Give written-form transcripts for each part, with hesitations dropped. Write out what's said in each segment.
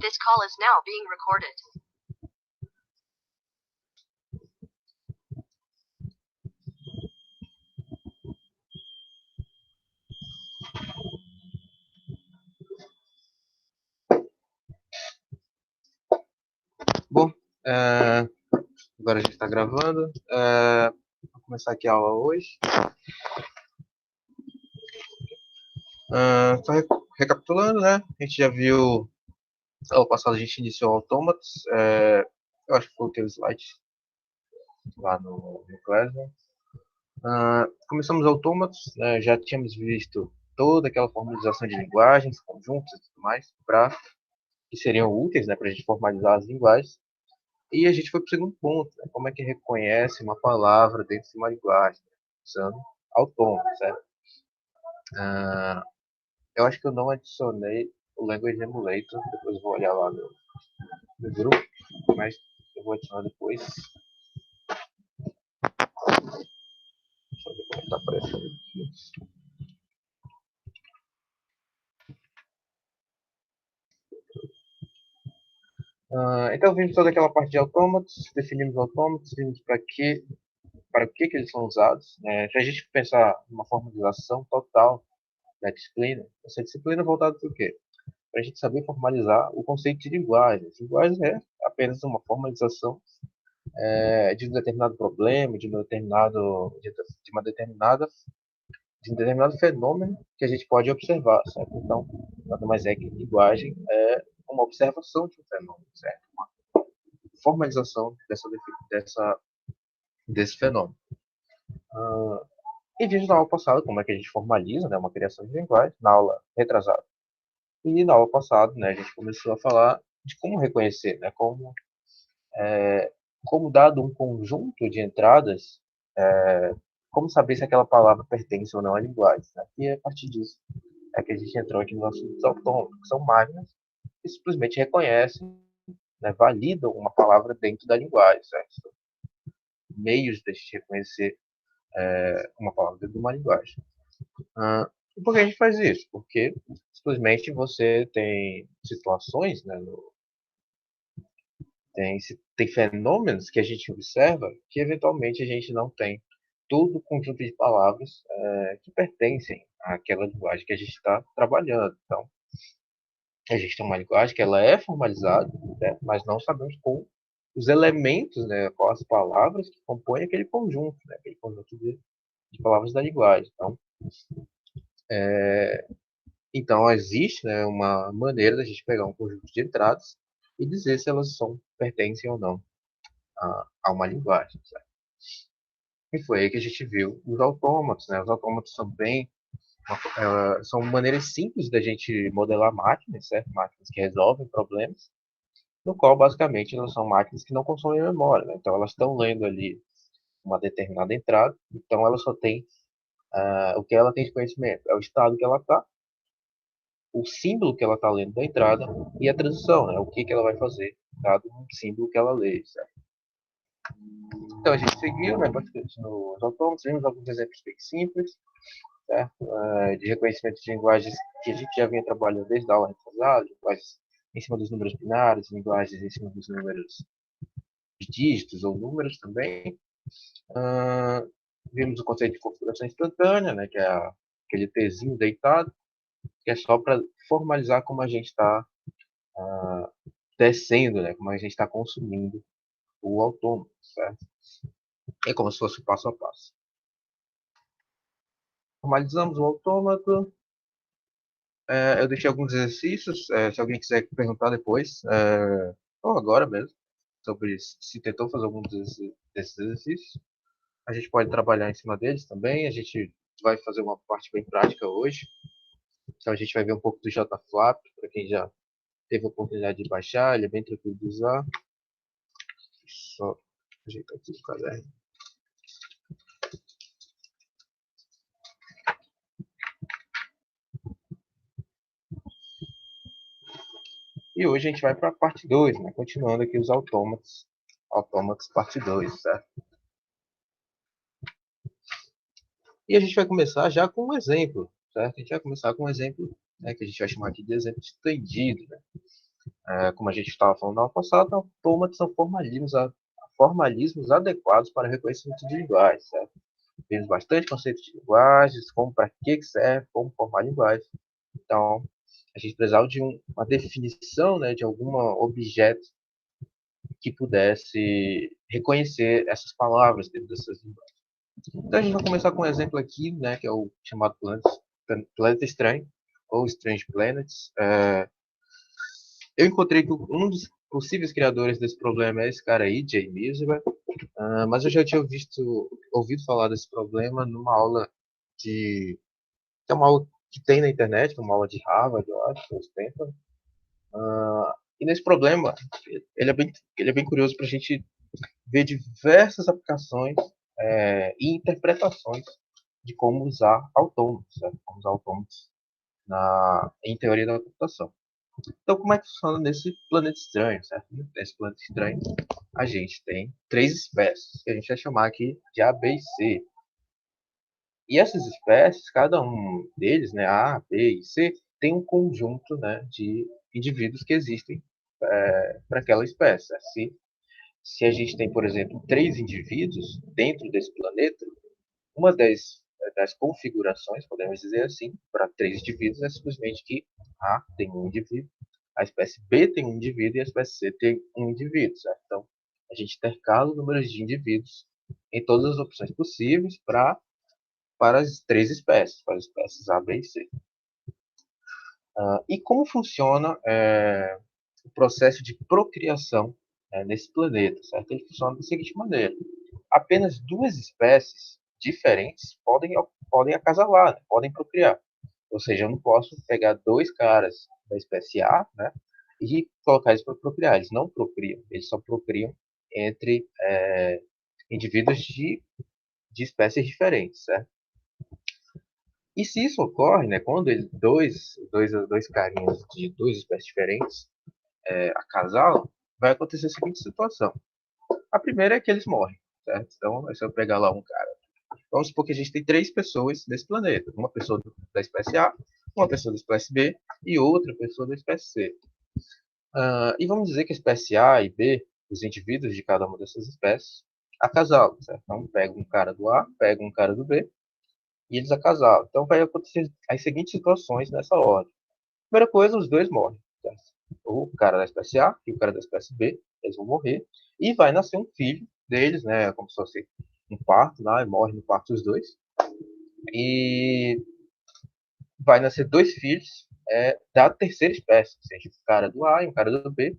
This call is now being recorded. Bom, agora a gente está gravando. Vou começar aqui a aula hoje. Só recapitulando, né? A gente já viu, ao passado a gente iniciou Automats. Eu acho que coloquei o slide lá no Classroom. Começamos Automats, né? Já tínhamos visto toda aquela formalização de linguagens, conjuntos e tudo mais, que seriam úteis, né, para a gente formalizar as linguagens. E a gente foi para o segundo ponto, né? Como é que reconhece uma palavra dentro de uma linguagem, né? Usando autômatos, certo? Eu acho que eu não adicionei o Language Emulator, depois eu vou olhar lá no grupo, mas eu vou adicionar depois. Deixa eu ver como está aparecendo aqui. Então vimos toda aquela parte de autômatos, definimos autômatos, vimos para o que eles são usados. Se a gente pensar numa formalização total da disciplina, essa disciplina é voltada para o quê? Para a gente saber formalizar o conceito de linguagem. Linguagem é apenas uma formalização de um determinado problema, de um determinado fenômeno que a gente pode observar, certo? Então, nada mais é que linguagem é uma observação de um fenômeno, certo? Uma formalização desse fenômeno. E vimos na aula passada como é que a gente formaliza, né, uma criação de linguagem, na aula retrasada. E na aula passada, né, a gente começou a falar de como reconhecer, né, como dado um conjunto de entradas, como saber se aquela palavra pertence ou não à linguagem. Né? E a partir disso é que a gente entrou aqui nos assuntos autônomos, que são máquinas que simplesmente reconhecem, né, validam uma palavra dentro da linguagem. Certo? Meios de a gente reconhecer uma palavra dentro de uma linguagem. E por que a gente faz isso? Porque simplesmente você tem situações, né, tem fenômenos que a gente observa que eventualmente a gente não tem todo o conjunto de palavras que pertencem àquela linguagem que a gente está trabalhando. Então, a gente tem uma linguagem que ela é formalizada, né, mas não sabemos com os elementos, né, com as palavras que compõem aquele conjunto, né, aquele conjunto de palavras da linguagem. Então existe, né, uma maneira da gente pegar um conjunto de entradas e dizer se elas pertencem ou não a uma linguagem. Certo? E foi aí que a gente viu os autômatos. Né? Os autômatos são maneiras simples da gente modelar máquinas, certo? Máquinas que resolvem problemas, no qual basicamente elas são máquinas que não consomem memória. Né? Então elas estão lendo ali uma determinada entrada, então ela só tem o que ela tem de conhecimento, é o estado que ela está, o símbolo que ela está lendo da entrada e a transição, né? O que ela vai fazer dado um símbolo que ela lê. Certo? Então a gente seguiu, né, bastante nos autômatos, vimos alguns exemplos bem simples, certo? De reconhecimento de linguagens que a gente já vinha trabalhando desde a aula retrasada, linguagens em cima dos números binários, linguagens em cima dos números de dígitos ou números também. Vimos o conceito de configuração instantânea, né, que é aquele Tzinho deitado, que é só para formalizar como a gente está descendo, né, como a gente está consumindo o autômato, certo? É como se fosse o passo a passo. Formalizamos o autômato. Eu deixei alguns exercícios, se alguém quiser perguntar depois, ou agora mesmo, sobre se tentou fazer algum desses exercícios. A gente pode trabalhar em cima deles também. A gente vai fazer uma parte bem prática hoje. Então a gente vai ver um pouco do JFlap, para quem já teve a oportunidade de baixar, ele é bem tranquilo de usar. Só ajeitar aqui o caderno. E hoje a gente vai para a parte 2, né? Continuando aqui os autômatos parte 2, certo? E a gente vai começar já com um exemplo, certo? A gente vai começar com um exemplo, né, que a gente vai chamar aqui de exemplo estendido, né? Como a gente estava falando na aula passada, autômatos são formalismos adequados para reconhecimento de linguagem, certo? Temos bastante conceito de linguagens, como para que serve, como formar linguagem. Então, a gente precisava de uma definição, né, de algum objeto que pudesse reconhecer essas palavras dentro dessas linguagens. Então, a gente vai começar com um exemplo aqui, né, que é o chamado Planeta Estranho, ou Strange Planets. Eu encontrei que um dos possíveis criadores desse problema é esse cara aí, Jay Milsberg, mas eu já tinha ouvido falar desse problema numa aula de... É uma aula que tem na internet, uma aula de Harvard, eu acho, faz tempo. E nesse problema, ele é bem curioso para a gente ver diversas aplicações e interpretações de como usar autônomos, certo? Como usar autônomos em teoria da computação. Então, como é que funciona nesse planeta estranho, certo? Nesse planeta estranho, a gente tem três espécies, que a gente vai chamar aqui de A, B e C. E essas espécies, cada um deles, né, A, B e C, tem um conjunto, né, de indivíduos que existem para aquela espécie. Se a gente tem, por exemplo, três indivíduos dentro desse planeta, uma das configurações, podemos dizer assim, para três indivíduos é simplesmente que A tem um indivíduo, a espécie B tem um indivíduo e a espécie C tem um indivíduo, certo? Então, a gente intercala o número de indivíduos em todas as opções possíveis para as três espécies, para as espécies A, B e C. E como funciona o processo de procriação nesse planeta, certo? Ele funciona da seguinte maneira: apenas duas espécies diferentes podem acasalar, né? Podem procriar. Ou seja, eu não posso pegar dois caras da espécie A, né, e colocar eles para procriar. Eles não procriam, eles só procriam entre indivíduos de espécies diferentes, certo? E se isso ocorre, né, quando dois carinhas de duas espécies diferentes acasalam, vai acontecer a seguinte situação. A primeira é que eles morrem, certo? Então, se eu pegar lá um cara, vamos supor que a gente tem três pessoas nesse planeta. Uma pessoa da espécie A, uma pessoa da espécie B e outra pessoa da espécie C. E vamos dizer que a espécie A e B, os indivíduos de cada uma dessas espécies, acasalam, certo? Então, pega um cara do A, pega um cara do B e eles acasalam. Então, vai acontecer as seguintes situações nessa ordem. Primeira coisa, os dois morrem, certo? O cara da espécie A e o cara da espécie B, eles vão morrer e vai nascer um filho deles, né? Como se fosse um parto, né? Morre no parto os dois. E vai nascer dois filhos da terceira espécie, ou seja, um cara do A e um cara do B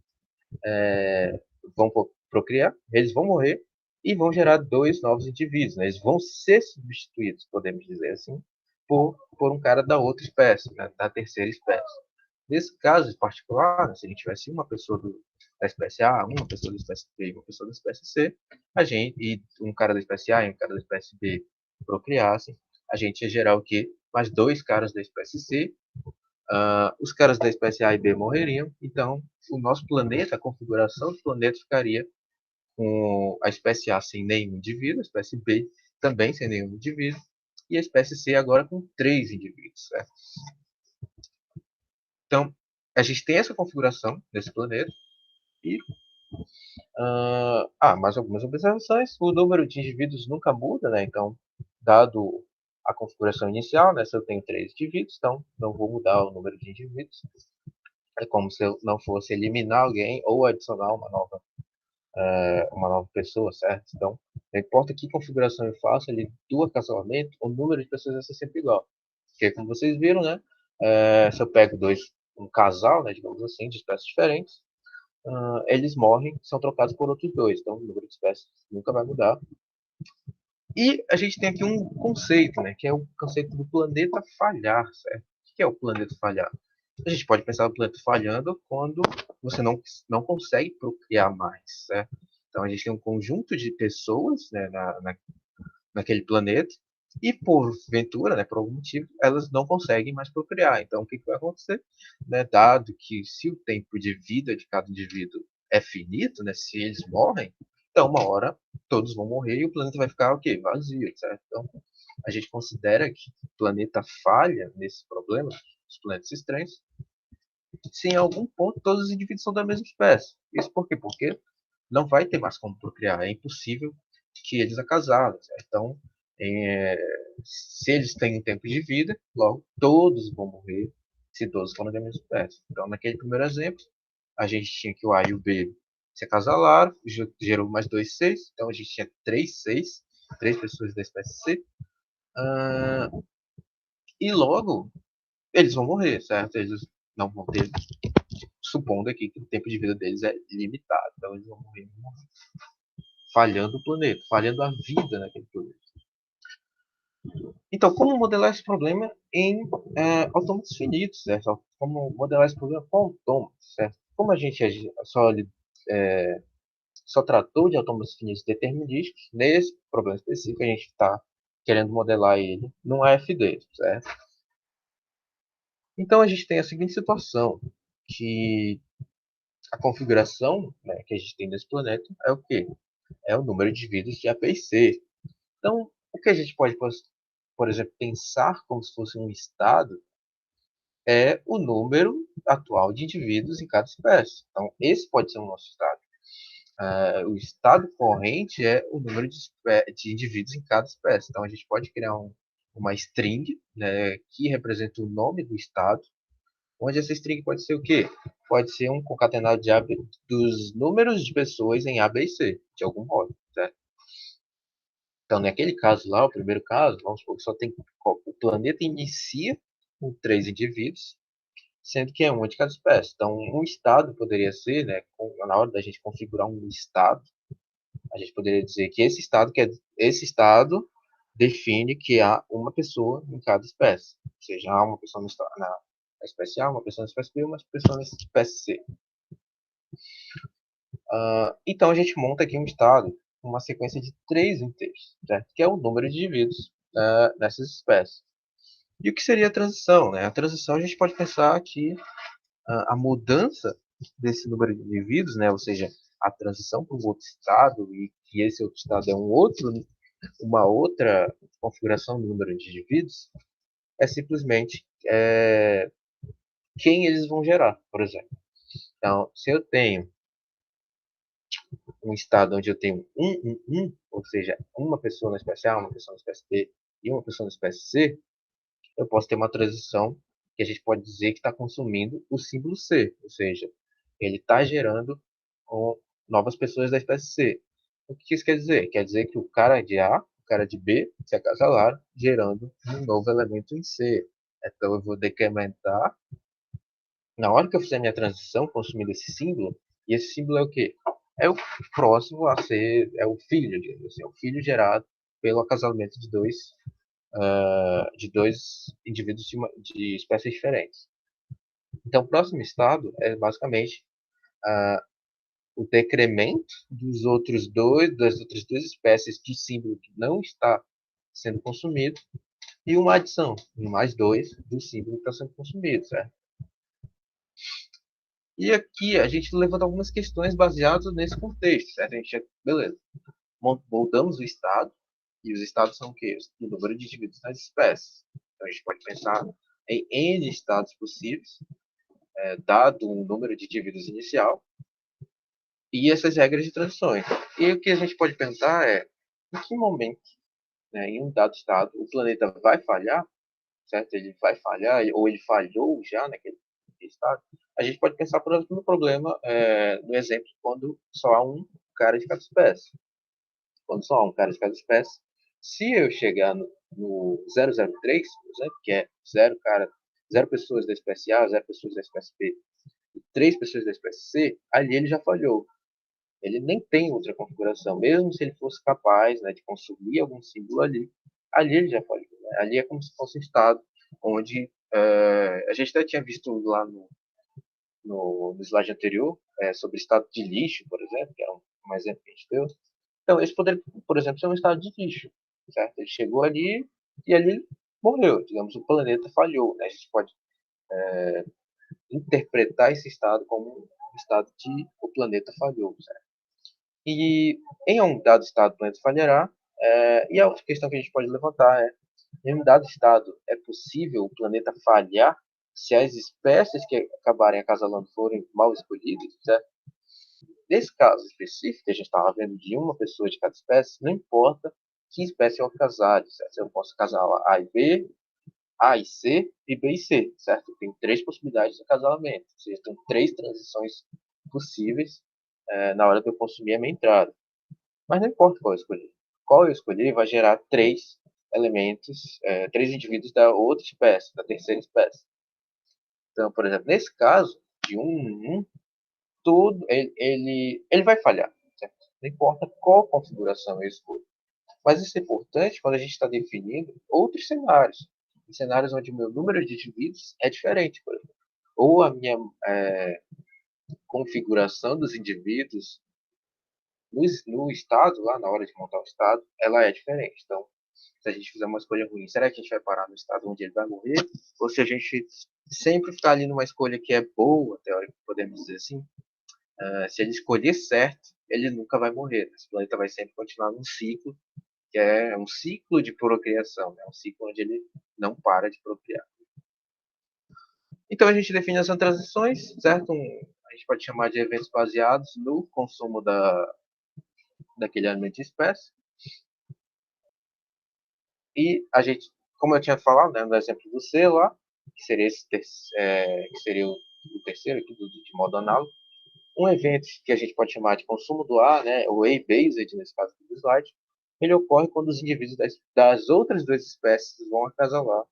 vão procriar, eles vão morrer e vão gerar dois novos indivíduos. Né? Eles vão ser substituídos, podemos dizer assim, por um cara da outra espécie, né? Da terceira espécie. Nesse caso em particular, né, se a gente tivesse uma pessoa da espécie A, uma pessoa da espécie B e uma pessoa da espécie C, e um cara da espécie A e um cara da espécie B procriassem, a gente ia gerar o quê? Mais dois caras da espécie C. Os caras da espécie A e B morreriam, então o nosso planeta, a configuração do planeta ficaria com a espécie A sem nenhum indivíduo, a espécie B também sem nenhum indivíduo, e a espécie C agora com três indivíduos. Certo? Então, a gente tem essa configuração desse planeta, e mais algumas observações. O número de indivíduos nunca muda, né? Então, dado a configuração inicial, né? Se eu tenho três indivíduos, então não vou mudar o número de indivíduos. É como se eu não fosse eliminar alguém ou adicionar uma nova pessoa, certo? Então, não importa que configuração eu faça ali do acasalamento, o número de pessoas vai ser sempre igual. Porque, como vocês viram, né? Se eu pego um casal, né, digamos assim, de espécies diferentes, eles morrem, são trocados por outros dois. Então, o número de espécies nunca vai mudar. E a gente tem aqui um conceito, né, que é o conceito do planeta falhar, certo? O que é o planeta falhar? A gente pode pensar no planeta falhando quando você não consegue procriar mais, certo? Então, a gente tem um conjunto de pessoas, né, naquele planeta e, porventura, né, por algum motivo, elas não conseguem mais procriar. Então, o que vai acontecer? Né, dado que se o tempo de vida de cada indivíduo é finito, né, se eles morrem, então uma hora todos vão morrer e o planeta vai ficar o quê? Vazio, certo? Então, a gente considera que o planeta falha nesse problema, os planetas estranhos, se em algum ponto todos os indivíduos são da mesma espécie. Isso por quê? Porque não vai ter mais como procriar, é impossível que eles acasalem. Certo? Então, é, se eles têm tempo de vida, logo todos vão morrer se todos forem da mesma espécie. Então, naquele primeiro exemplo, a gente tinha que o A e o B se acasalaram, gerou mais dois Cs, então a gente tinha três Cs, três pessoas da espécie C, e logo eles vão morrer, certo? Eles não vão ter, supondo aqui que o tempo de vida deles é limitado, então eles vão morrer falhando o planeta, falhando a vida naquele planeta. Então, como modelar esse problema em autômatos finitos, certo? Como modelar esse problema com autômatos, certo? Como a gente só tratou de autômatos finitos determinísticos, nesse problema específico a gente está querendo modelar ele num AFD, certo? Então a gente tem a seguinte situação, que a configuração, né, que a gente tem nesse planeta é o quê? É o número de indivíduos de A, B e C. Então, o que a gente pode, por exemplo, pensar como se fosse um estado é o número atual de indivíduos em cada espécie. Então, esse pode ser o nosso estado. O estado corrente é o número de indivíduos em cada espécie. Então, a gente pode criar uma string, né, que representa o nome do estado, onde essa string pode ser o quê? Pode ser um concatenado dos números de pessoas em A, B e C, de algum modo, certo? Então, naquele caso lá, o primeiro caso, vamos supor que só tem o planeta inicia com três indivíduos, sendo que é um de cada espécie. Então, um estado poderia ser, né, na hora da gente configurar um estado, a gente poderia dizer que esse estado define que há uma pessoa em cada espécie. Ou seja, há uma pessoa na espécie A, uma pessoa na espécie B, uma pessoa na espécie C. Então, a gente monta aqui um estado com uma sequência de três inteiros, certo? Que é o número de indivíduos nessas espécies. E o que seria a transição? Né? A transição a gente pode pensar que a mudança desse número de indivíduos, né? Ou seja, a transição para um outro estado e que esse outro estado é uma outra configuração do número de indivíduos, é simplesmente quem eles vão gerar, por exemplo. Então, se eu tenho um estado onde eu tenho ou seja, uma pessoa na espécie A, uma pessoa na espécie B e uma pessoa na espécie C, eu posso ter uma transição que a gente pode dizer que está consumindo o símbolo C, ou seja, ele está gerando novas pessoas da espécie C. O que isso quer dizer? Quer dizer que o cara de A, o cara de B se acasalaram, gerando um novo elemento em C. Então eu vou decrementar, na hora que eu fizer minha transição, consumindo esse símbolo, e esse símbolo é o quê? É o próximo a ser, é o filho, digamos assim, é o filho gerado pelo acasalamento de dois indivíduos de espécies diferentes. Então, o próximo estado é basicamente o decremento das outras duas espécies de símbolo que não está sendo consumido e uma adição, um mais dois do símbolo que está sendo consumido, certo? E aqui a gente levanta algumas questões baseadas nesse contexto, certo? A gente, beleza, moldamos o estado, e os estados são o quê? O número de indivíduos nas espécies. Então a gente pode pensar em N estados possíveis, dado um número de indivíduos inicial, e essas regras de transições. E o que a gente pode pensar é, em que momento, né, em um dado estado, o planeta vai falhar, certo? Ele vai falhar, ou ele falhou já naquele estado. A gente pode pensar, por exemplo, no problema, no exemplo, quando só há um cara de cada espécie. Quando só há um cara de cada espécie, se eu chegar no 003, por exemplo, que é zero pessoas da espécie A, zero pessoas da espécie B, e três pessoas da espécie C, ali ele já falhou. Ele nem tem outra configuração, mesmo se ele fosse capaz, né, de consumir algum símbolo ali ele já falhou. Né? Ali é como se fosse um estado onde a gente até tinha visto lá no slide anterior sobre estado de lixo, por exemplo, que era um exemplo que a gente deu. Então, esse poderia, por exemplo, ser um estado de lixo, certo? Ele chegou ali e ali morreu, digamos, o planeta falhou, né? A gente pode interpretar esse estado como um estado de o planeta falhou, certo? E em um dado estado o planeta falhará, e a outra questão que a gente pode levantar é, em um dado estado é possível o planeta falhar se as espécies que acabarem acasalando forem mal escolhidas, certo? Nesse caso específico, que a gente estava vendo de uma pessoa de cada espécie, não importa que espécie eu acasale, certo? Eu posso acasalar A e B, A e C e B e C, certo? Tem três possibilidades de acasalamento, ou seja, tem três transições possíveis na hora de eu consumir a minha entrada. Mas não importa qual eu escolher. Qual eu escolher vai gerar três elementos, três indivíduos da outra espécie, da terceira espécie. Então, por exemplo, nesse caso, de todo, ele vai falhar, certo? Não importa qual configuração eu escolho. Mas isso é importante quando a gente está definindo outros cenários. Em cenários onde o meu número de indivíduos é diferente, por exemplo. Ou a minha configuração dos indivíduos no estado, lá na hora de montar o estado, ela é diferente. Então, se a gente fizer uma escolha ruim, será que a gente vai parar no estado onde ele vai morrer? Ou se a gente sempre ficar ali numa escolha que é boa, teoricamente, podemos dizer assim, se ele escolher certo, ele nunca vai morrer. Esse planeta vai sempre continuar num ciclo, que é um ciclo de procriação, né? Um ciclo onde ele não para de procriar. Então a gente define essas transições, certo? A gente pode chamar de eventos baseados no consumo daquele alimento de espécie. E a gente, como eu tinha falado, né, no exemplo do C lá, que seria, que seria o terceiro aqui de modo análogo, um evento que a gente pode chamar de consumo do A, né, o A-based, nesse caso do slide, ele ocorre quando os indivíduos das outras duas espécies vão acasalar,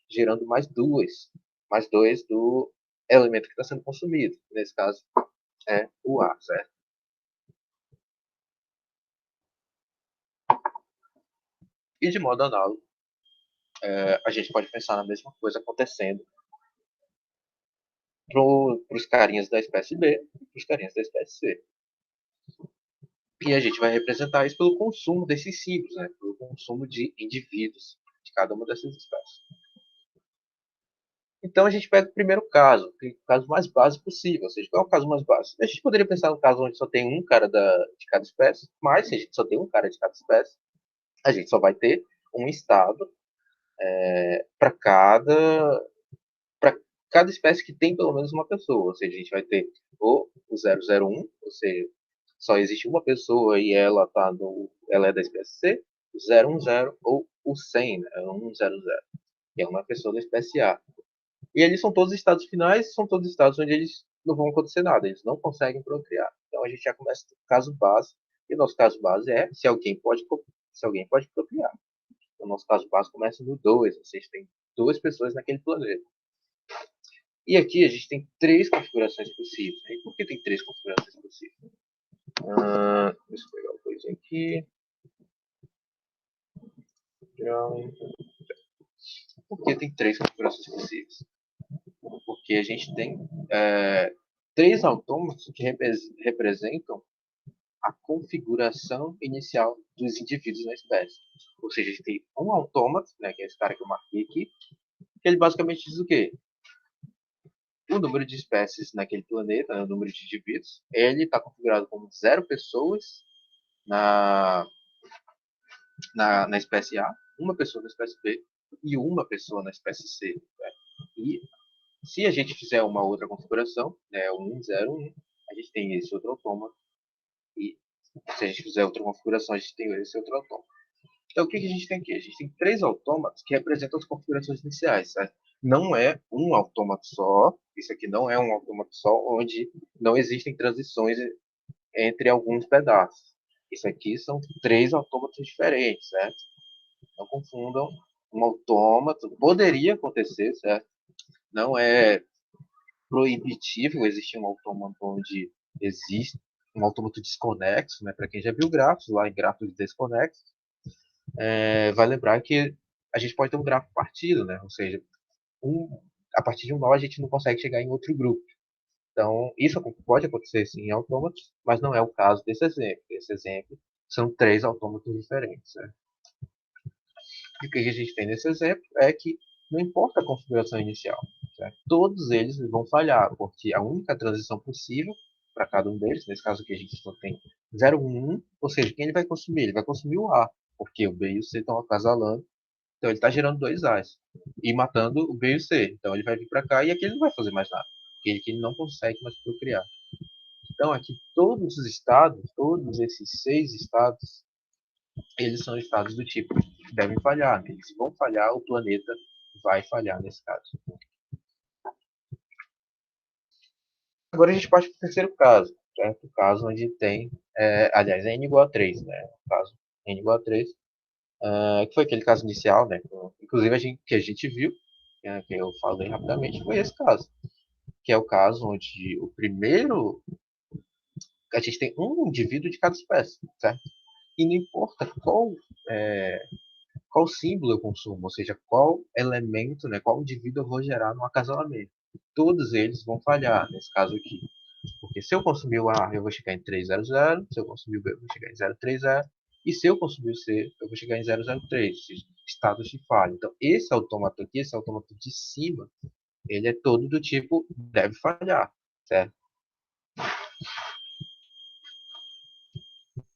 gerando mais dois do elemento que está sendo consumido. Nesse caso, é o A, certo? E de modo análogo, a gente pode pensar na mesma coisa acontecendo para os carinhas da espécie B e para os carinhas da espécie C. E a gente vai representar isso pelo consumo desses símbolos, né? Pelo consumo de indivíduos de cada uma dessas espécies. Então a gente pega o primeiro caso, o caso mais básico possível. Ou seja, qual é o caso mais básico? A gente poderia pensar no caso onde só tem um cara de cada espécie, mas se a gente só tem um cara de cada espécie, a gente só vai ter um estado para cada espécie que tem pelo menos uma pessoa. Ou seja, a gente vai ter o 001, ou seja, só existe uma pessoa e ela é da espécie C, o 010 ou o 100, né, o 100, que é uma pessoa da espécie A. E eles são todos estados finais, são todos estados onde eles não vão acontecer nada, eles não conseguem procriar. Então a gente já começa com o caso base, e o nosso caso base é se alguém pode procriar. O nosso caso base começa no 2, ou seja, tem duas pessoas naquele planeta. E aqui a gente tem três configurações possíveis. E por que tem três configurações possíveis? Deixa eu pegar uma coisa aqui. Por que tem três configurações possíveis? Porque a gente tem três autômatos que representam a configuração inicial dos indivíduos na espécie. Ou seja, a gente tem um autômato, né, que é esse cara que eu marquei aqui, que ele basicamente diz o quê? O número de espécies naquele planeta, né, o número de indivíduos, ele está configurado como 0 pessoas na, na espécie A, uma pessoa na espécie B e uma pessoa na espécie C. Né? E se a gente fizer uma outra configuração, né, o 101, a gente tem esse outro autômato. E se a gente fizer outra configuração, a gente tem esse outro autômato. Então, o que a gente tem aqui? A gente tem três autômatos que representam as configurações iniciais. Certo? Não é um autômato só. Isso aqui não é um autômato só, onde não existem transições entre alguns pedaços. Isso aqui são três autômatos diferentes, certo? Não confundam. Um autômato poderia acontecer, certo? Não é proibitivo existir um autômato onde existe um autômato desconexo, né? Para quem já viu grafos, lá em grafos desconexos, vai lembrar que a gente pode ter um grafo partido, né? Ou seja, a partir de um nó a gente não consegue chegar em outro grupo. Então, isso pode acontecer sim em autômatos, mas não é o caso desse exemplo. Esse exemplo são três autômatos diferentes. Né? E o que a gente tem nesse exemplo é que não importa a configuração inicial, certo? Todos eles vão falhar, porque a única transição possível para cada um deles, nesse caso aqui a gente só tem 0, 1, ou seja, quem ele vai consumir? Ele vai consumir o A, porque o B e o C estão acasalando, então ele está gerando dois A's. e matando o B e o C. Então ele vai vir para cá e aqui ele não vai fazer mais nada, porque ele não consegue mais procriar. Então aqui todos os estados, todos esses 6 estados, eles são estados do tipo que devem falhar. Né? Eles vão falhar, o planeta vai falhar nesse caso. Agora a gente parte para o terceiro caso, certo? O caso onde tem, aliás, é n igual a 3, né? O caso n igual a 3, que foi aquele caso inicial, né? Inclusive que a gente viu, que eu falei rapidamente, foi esse caso, que é o caso onde o primeiro, a gente tem um indivíduo de cada espécie, certo? E não importa qual símbolo eu consumo, ou seja, qual elemento, né, qual indivíduo eu vou gerar no acasalamento. Todos eles vão falhar nesse caso aqui. Porque se eu consumir o A, eu vou chegar em 300, se eu consumir o B, eu vou chegar em 030, e se eu consumir o C, eu vou chegar em 003, estados de falha. Então, esse autômato aqui, esse autômato de cima, ele é todo do tipo deve falhar, certo?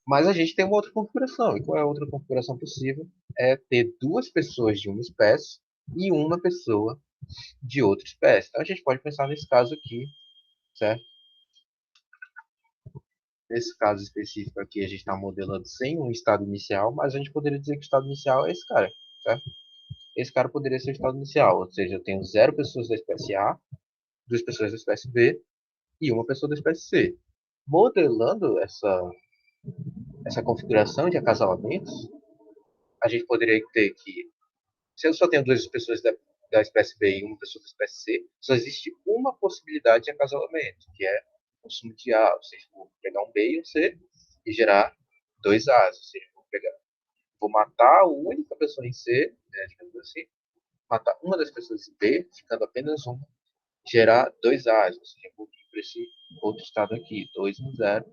Mas a gente tem uma outra configuração. E qual é a outra configuração possível? É ter duas pessoas de uma espécie e uma pessoa de outra espécie. Então a gente pode pensar nesse caso aqui, certo? Nesse caso específico aqui, a gente está modelando sem um estado inicial, mas a gente poderia dizer que o estado inicial é esse cara, certo? Esse cara poderia ser o estado inicial, ou seja, eu tenho 0 pessoas da espécie A, 2 pessoas da espécie B e uma pessoa da espécie C. Modelando essa configuração de acasalamentos, a gente poderia ter que, se eu só tenho 2 pessoas da espécie B e uma pessoa da espécie C, só existe uma possibilidade de acasalamento, que é o consumo de A, ou seja, vou pegar um B e um C e gerar 2 As, ou seja, vou matar a única pessoa em C, né, digamos assim, matar uma das pessoas em B, ficando apenas uma, gerar 2 As, ou seja, vou ir para esse outro estado aqui, 2 no 0.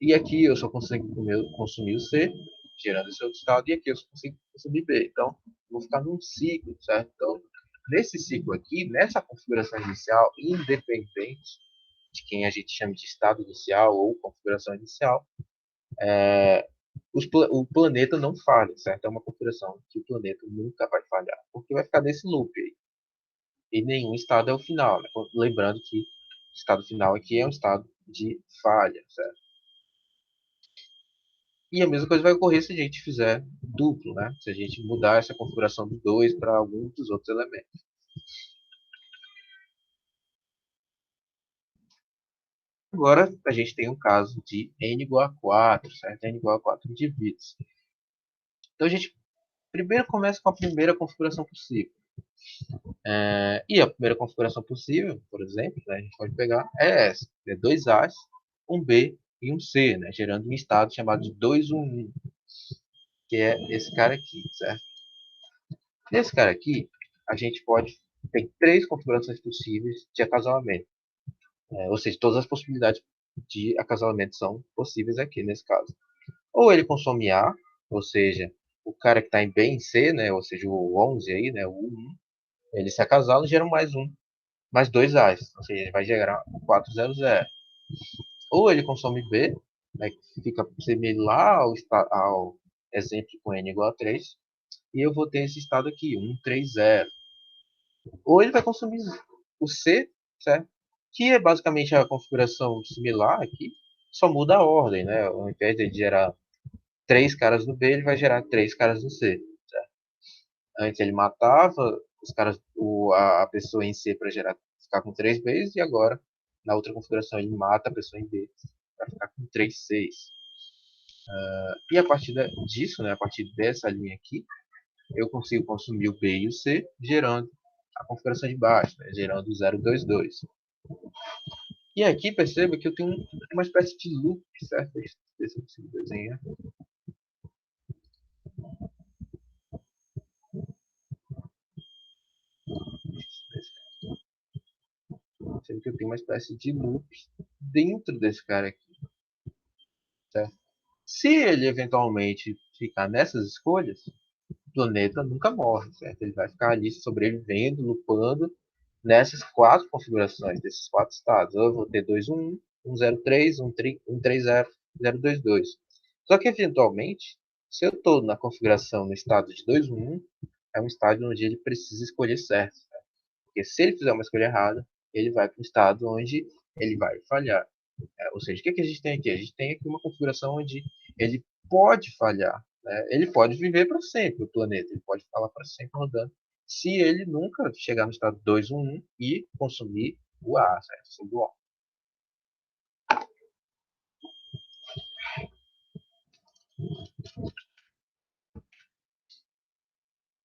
E aqui eu só consigo consumir o C, gerando esse outro estado, e aqui eu só consigo consumir B. Então, vou ficar num ciclo, certo? Então, nesse ciclo aqui, nessa configuração inicial, independente de quem a gente chama de estado inicial ou configuração inicial, o planeta não falha, certo? É uma configuração que o planeta nunca vai falhar, porque vai ficar nesse loop aí. E nenhum estado é o final, né? Lembrando que o estado final aqui é um estado de falha, certo? E a mesma coisa vai ocorrer se a gente fizer duplo, né? Se a gente mudar essa configuração do 2 para algum dos outros elementos. Agora, a gente tem um caso de n igual a 4, certo? N igual a 4 indivíduos. Então, a gente primeiro começa com a primeira configuração possível. E a primeira configuração possível, por exemplo, né, a gente pode pegar é essa. É 2 A's, um B e um C, né, gerando um estado chamado de 211, que é esse cara aqui, certo? Nesse cara aqui, a gente pode ter 3 configurações possíveis de acasalamento. Ou seja, todas as possibilidades de acasalamento são possíveis aqui nesse caso. Ou ele consome A, ou seja, o cara que está em B em C, né, ou seja, o 11 aí, né, o 1, ele se acasala e gera mais 2 A's, ou seja, ele vai gerar 400. Ou ele consome B, né, que fica similar ao exemplo com n igual a 3, e eu vou ter esse estado aqui, 130. Ou ele vai consumir o C, certo? Que é basicamente a configuração similar aqui, só muda a ordem, né? Ao invés de gerar 3 caras no B, ele vai gerar 3 caras no C. Certo? Antes ele matava os caras, a pessoa em C para ficar com 3 Bs, e agora, na outra configuração, ele mata a pessoa em B para ficar com 3 Cs. E a partir disso, né, a partir dessa linha aqui, eu consigo consumir o B e o C, gerando a configuração de baixo, né, gerando o 022. E aqui perceba que eu tenho uma espécie de loop, certo? Deixa eu ver se eu consigo desenhar. Perceba que eu tenho uma espécie de loop dentro desse cara aqui, certo? Se ele eventualmente ficar nessas escolhas, o planeta nunca morre, certo? Ele vai ficar ali sobrevivendo, lupando nessas 4 configurações, desses 4 estados. Eu vou ter 211, 103, 130, 022. Só que, eventualmente, se eu estou na configuração no estado de 211, é um estágio onde ele precisa escolher certo. Né? Porque se ele fizer uma escolha errada, ele vai para um estado onde ele vai falhar. Ou seja, o que a gente tem aqui? A gente tem aqui uma configuração onde ele pode falhar. Né? Ele pode viver para sempre o planeta, ele pode falar para sempre rodando, se ele nunca chegar no estado 211 e consumir o ar, certo? O ar.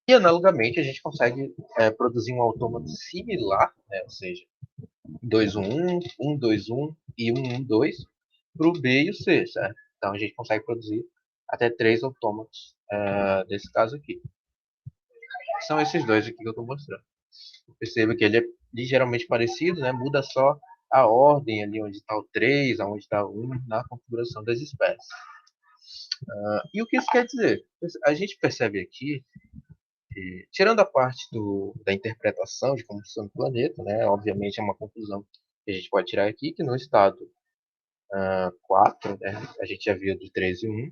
E analogamente a gente consegue produzir um autômato similar, né? Ou seja, 211, 121 e 112 para o B e o C, certo? Então a gente consegue produzir até 3 autômatos desse caso aqui. São esses dois aqui que eu estou mostrando. Perceba que ele é ligeiramente parecido, né? Muda só a ordem ali onde está o 3, onde está o 1 na configuração das espécies. E o que isso quer dizer? A gente percebe aqui, tirando a parte da interpretação de como funciona o planeta, né? Obviamente é uma conclusão que a gente pode tirar aqui, que no estado 4, né? A gente já viu do 3 e 1.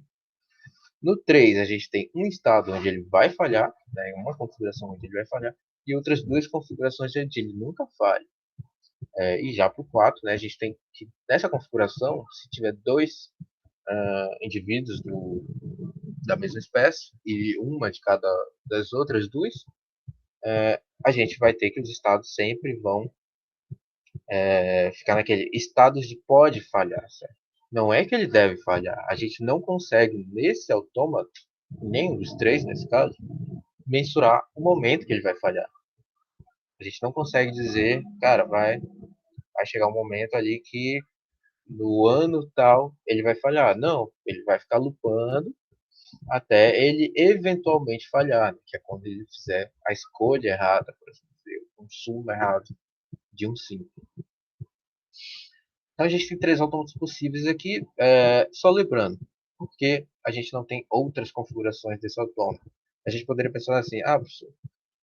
No 3, a gente tem um estado onde ele vai falhar, né? Uma configuração onde ele vai falhar, e outras duas configurações onde ele nunca falha. E já para o 4, né, a gente tem que, nessa configuração, se tiver dois indivíduos da mesma espécie e uma de cada das outras duas, a gente vai ter que os estados sempre vão ficar naquele estado de pode falhar, certo? Não é que ele deve falhar. A gente não consegue, nesse autômato, nenhum dos três nesse caso, mensurar o momento que ele vai falhar. A gente não consegue dizer, cara, vai chegar um momento ali que no ano tal ele vai falhar. Não, ele vai ficar lupando até ele eventualmente falhar, né? Que é quando ele fizer a escolha errada, por exemplo, o consumo errado de um sim. Então a gente tem 3 autômatos possíveis aqui, só lembrando, porque a gente não tem outras configurações desse autômato. A gente poderia pensar assim, professor,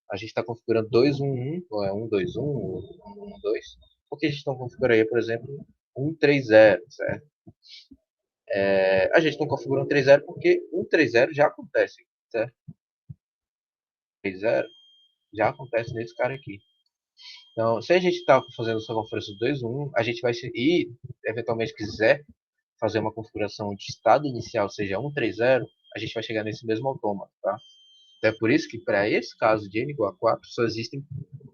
a gente está configurando 211, ou 121, ou 112, por que a gente não configuraria, por exemplo, 130, certo? A gente não configura 130 porque 130 já acontece, certo? 130 já acontece nesse cara aqui. Então, se a gente está fazendo essa configuração 2.1, a gente vai e eventualmente quiser fazer uma configuração de estado inicial, seja 130, a gente vai chegar nesse mesmo autômato, tá? Então, é por isso que para esse caso de n igual a 4, só existem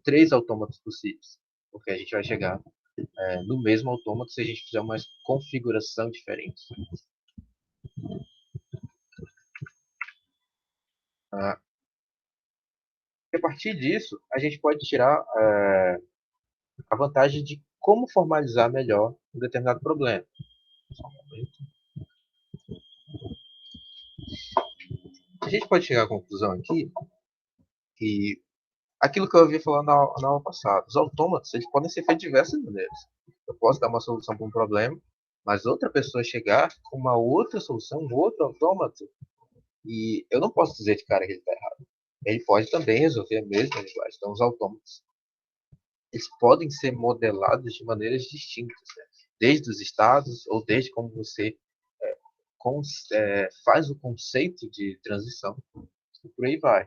3 autômatos possíveis, porque a gente vai chegar no mesmo autômato se a gente fizer uma configuração diferente. Ah, e a partir disso, a gente pode tirar a vantagem de como formalizar melhor um determinado problema. Só um momento. A gente pode chegar à conclusão aqui que aquilo que eu havia falado na aula passada, os autômatos eles podem ser feitos de diversas maneiras. Eu posso dar uma solução para um problema, mas outra pessoa chegar com uma outra solução, um outro autômato, e eu não posso dizer de cara que ele está errado. Ele pode também resolver a mesma linguagem. Então, os autômatos eles podem ser modelados de maneiras distintas, né? Desde os estados ou desde como você faz o conceito de transição e por aí vai.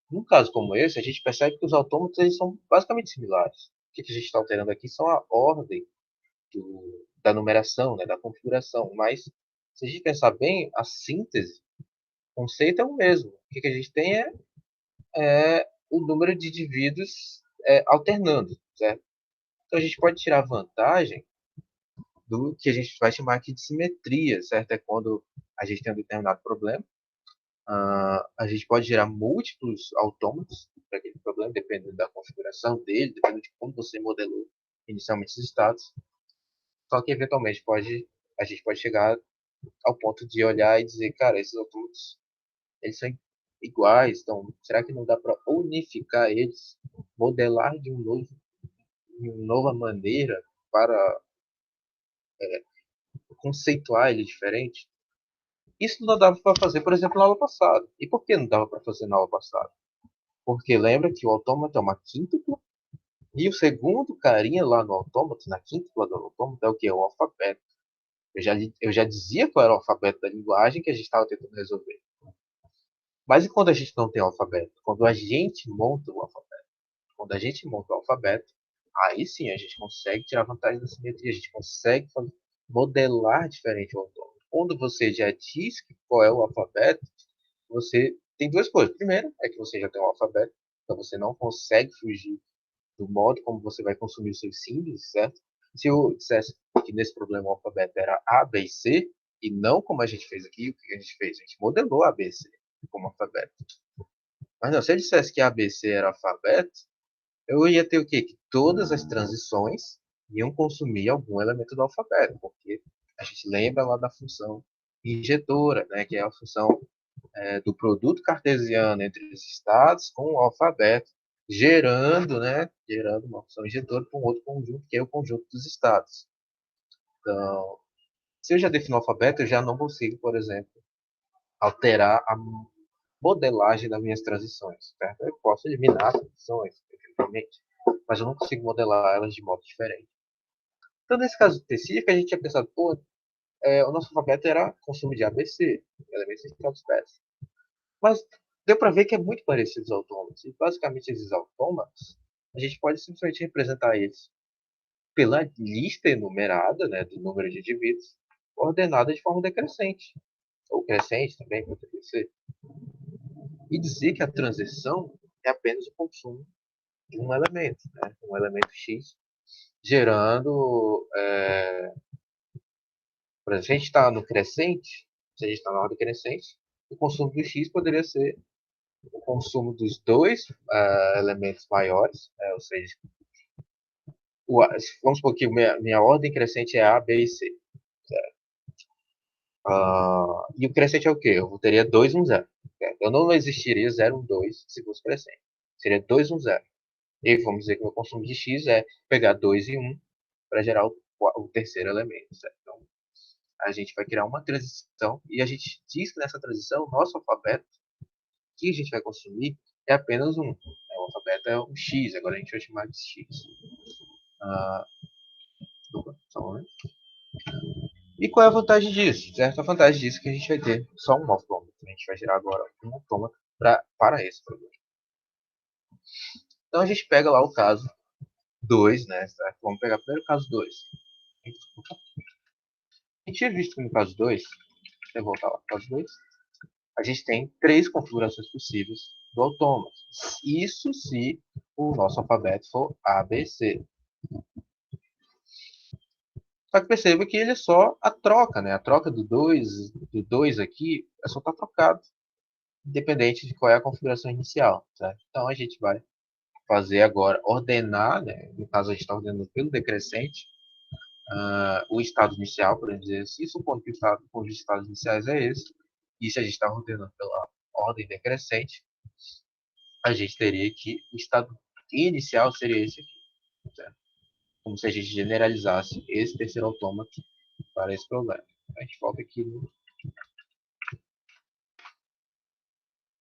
Num caso como esse, a gente percebe que os autômatos eles são basicamente similares. O que a gente está alterando aqui são a ordem da numeração, né, da configuração. Mas, se a gente pensar bem, a síntese, o conceito é o mesmo. O que a gente tem é o número de indivíduos alternando, certo? Então, a gente pode tirar vantagem do que a gente vai chamar aqui de simetria, certo? É quando a gente tem um determinado problema. A gente pode gerar múltiplos autômatos para aquele problema, dependendo da configuração dele, dependendo de como você modelou inicialmente os estados. Só que, eventualmente, a gente pode chegar ao ponto de olhar e dizer, cara, esses autômatos eles são iguais, então será que não dá para unificar eles, modelar de uma nova maneira para conceituar ele diferente? Isso não dava para fazer, por exemplo, na aula passada. E por que não dava para fazer na aula passada? Porque lembra que o autômato é uma quíntupla e o segundo carinha lá no autômato, na quíntupla do autômato, é o que? É o alfabeto. Eu já dizia qual era o alfabeto da linguagem que a gente estava tentando resolver. Mas e quando a gente não tem alfabeto? Quando a gente monta o alfabeto. Quando a gente monta o alfabeto, aí sim a gente consegue tirar vantagem da simetria, a gente consegue modelar diferente o autômato. Quando você já diz qual é o alfabeto, você tem duas coisas. Primeiro, é que você já tem um alfabeto, então você não consegue fugir do modo como você vai consumir os seus símbolos, certo? Se eu dissesse que nesse problema o alfabeto era A, B e C, e não como a gente fez aqui, o que a gente fez? A gente modelou A, B e C como alfabeto. Mas não, se eu dissesse que A, B, C era alfabeto, eu ia ter o quê? Que todas as transições iam consumir algum elemento do alfabeto, porque a gente lembra lá da função injetora, né, que é a função do produto cartesiano entre os estados com o alfabeto, gerando uma função injetora para um outro conjunto, que é o conjunto dos estados. Então, se eu já defino o alfabeto, eu já não consigo, por exemplo, alterar a modelagem das minhas transições. Certo? Eu posso eliminar as transições, definitivamente, mas eu não consigo modelar elas de modo diferente. Então, nesse caso específico, a gente tinha pensado, pô, o nosso alfabeto era consumo de ABC, elementos de cada espécie. Mas deu para ver que é muito parecido os autômatos. E basicamente esses autômatos, a gente pode simplesmente representar eles pela lista enumerada, né, do número de indivíduos, ordenada de forma decrescente, ou crescente também, poderia ser. E dizer que a transição é apenas o consumo de um elemento, né, um elemento X, gerando, por exemplo, se a gente está no crescente, se a gente está na ordem crescente, o consumo do X poderia ser o consumo dos dois elementos maiores, ou seja, vamos supor que minha ordem crescente é A, B e C. E o crescente é o quê? Eu teria 2, 1, 0. Eu não existiria 0, 1, 2 se fosse crescente. Seria 2, 1, 0. E vamos dizer que o meu consumo de X é pegar 2 e 1 para gerar o terceiro elemento. Certo? Então, a gente vai criar uma transição e a gente diz que nessa transição, o nosso alfabeto que a gente vai consumir é apenas um. O alfabeto é um X, agora a gente vai chamar de X. Desculpa, só um momento. E qual é a vantagem disso? Certo? A vantagem disso é que a gente vai ter só um autômato. A gente vai gerar agora um autômato para esse problema. Então a gente pega lá o caso 2, né? Certo? Vamos pegar primeiro o caso 2. A gente tinha visto que no caso 2, deixa eu voltar lá para o caso 2, a gente tem três configurações possíveis do autômato. Isso se o nosso alfabeto for ABC. Só que perceba que ele é só a troca, né? A troca do dois aqui é só estar trocado, independente de qual é a configuração inicial. Certo? Então a gente vai fazer agora, ordenar, né? No caso a gente está ordenando pelo decrescente, o estado inicial, por dizer assim, supondo que o conjunto de estados iniciais é esse, e se a gente está ordenando pela ordem decrescente, a gente teria que o estado inicial seria esse aqui, certo? Como se a gente generalizasse esse terceiro autômato para esse problema. A gente volta aqui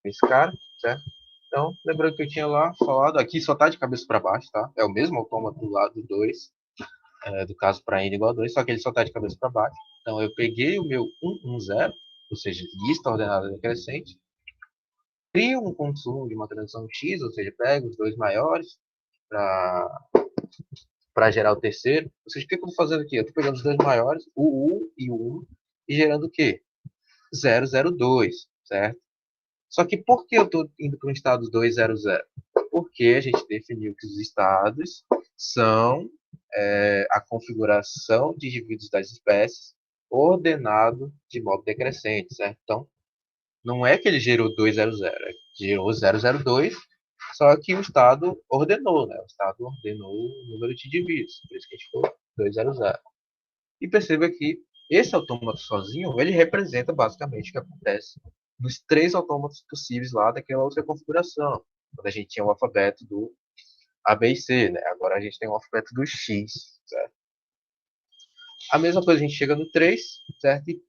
nesse cara, certo? Então, lembrando que eu tinha lá falado, aqui só está de cabeça para baixo, tá? É o mesmo autômato do lado 2, do caso para n igual a 2, só que ele só está de cabeça para baixo. Então, eu peguei o meu 1, 1, 0, ou seja, lista ordenada decrescente, crio um consumo de uma transição X, ou seja, pego os dois maiores para gerar o terceiro. Ou seja, o que eu estou fazendo aqui? Eu estou pegando os dois maiores, o 1 e o 1, e gerando o quê? 0, 0, 2, certo? Só que por que eu estou indo para um estado 2, 0, 0? Porque a gente definiu que os estados são a configuração de indivíduos das espécies ordenado de modo decrescente, certo? Então, não é que ele gerou 200, é que gerou 002, só que o Estado ordenou, né? O Estado ordenou o número de indivíduos, por isso que a gente ficou 200. E perceba que esse autômato sozinho, ele representa basicamente o que acontece nos três autômatos possíveis lá daquela outra configuração, quando a gente tinha o alfabeto do A, B e C, né? Agora a gente tem o alfabeto do X, certo? A mesma coisa a gente chega no 3, certo? E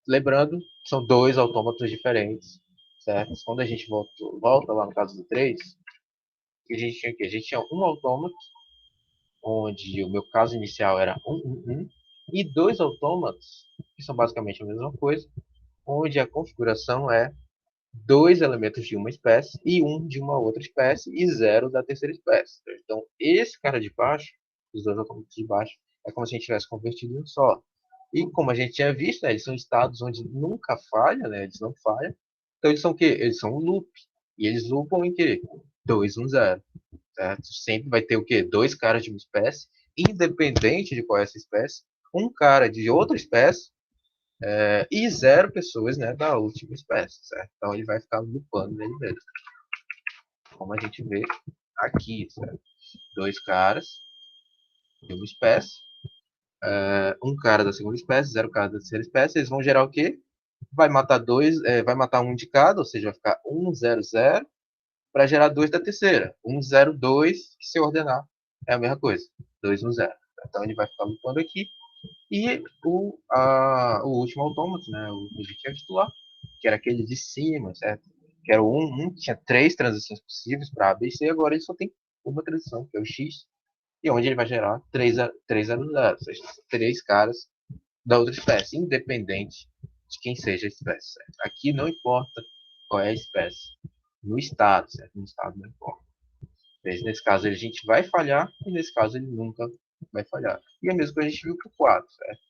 lembrando, são dois autômatos diferentes, certo? Quando a gente volta lá no caso do 3, a gente tinha o quê? A gente tinha um autômato, onde o meu caso inicial era 1, 1, 1, e dois autômatos, que são basicamente a mesma coisa, onde a configuração é dois elementos de uma espécie e um de uma outra espécie e zero da terceira espécie. Então, esse cara de baixo, os dois autômatos de baixo, é como se a gente tivesse convertido em um só. E como a gente tinha visto, né, eles são estados onde nunca falha, né, eles não falham. Então, eles são o quê? Eles são um loop. E eles loopam em quê? 2, 1, 0. Certo? Sempre vai ter o quê? Dois caras de uma espécie, independente de qual é essa espécie, um cara de outra espécie e zero pessoas, né, da última espécie, certo? Então ele vai ficar lupando nele mesmo. Como a gente vê aqui, certo? Dois caras de uma espécie, um cara da segunda espécie, zero cara da terceira espécie, eles vão gerar o quê? Vai matar dois, vai matar um de cada, ou seja, vai ficar 1, 0, 0, para gerar dois da terceira. 1, 0, 2, que se ordenar é a mesma coisa. 2, 1, 0. Então ele vai ficar lupando aqui. E o último autômato, né, o objetivo titular, que era aquele de cima, certo? Que era o 1, que tinha três transições possíveis para A, B e C, agora ele só tem uma transição, que é o X, e onde ele vai gerar 300, ou seja, três caras da outra espécie, independente de quem seja a espécie, certo? Aqui não importa qual é a espécie, no estado, certo? No estado não importa. Nesse caso a gente vai falhar, e nesse caso ele nunca vai falhar. E é mesmo que a gente viu para o 4, certo?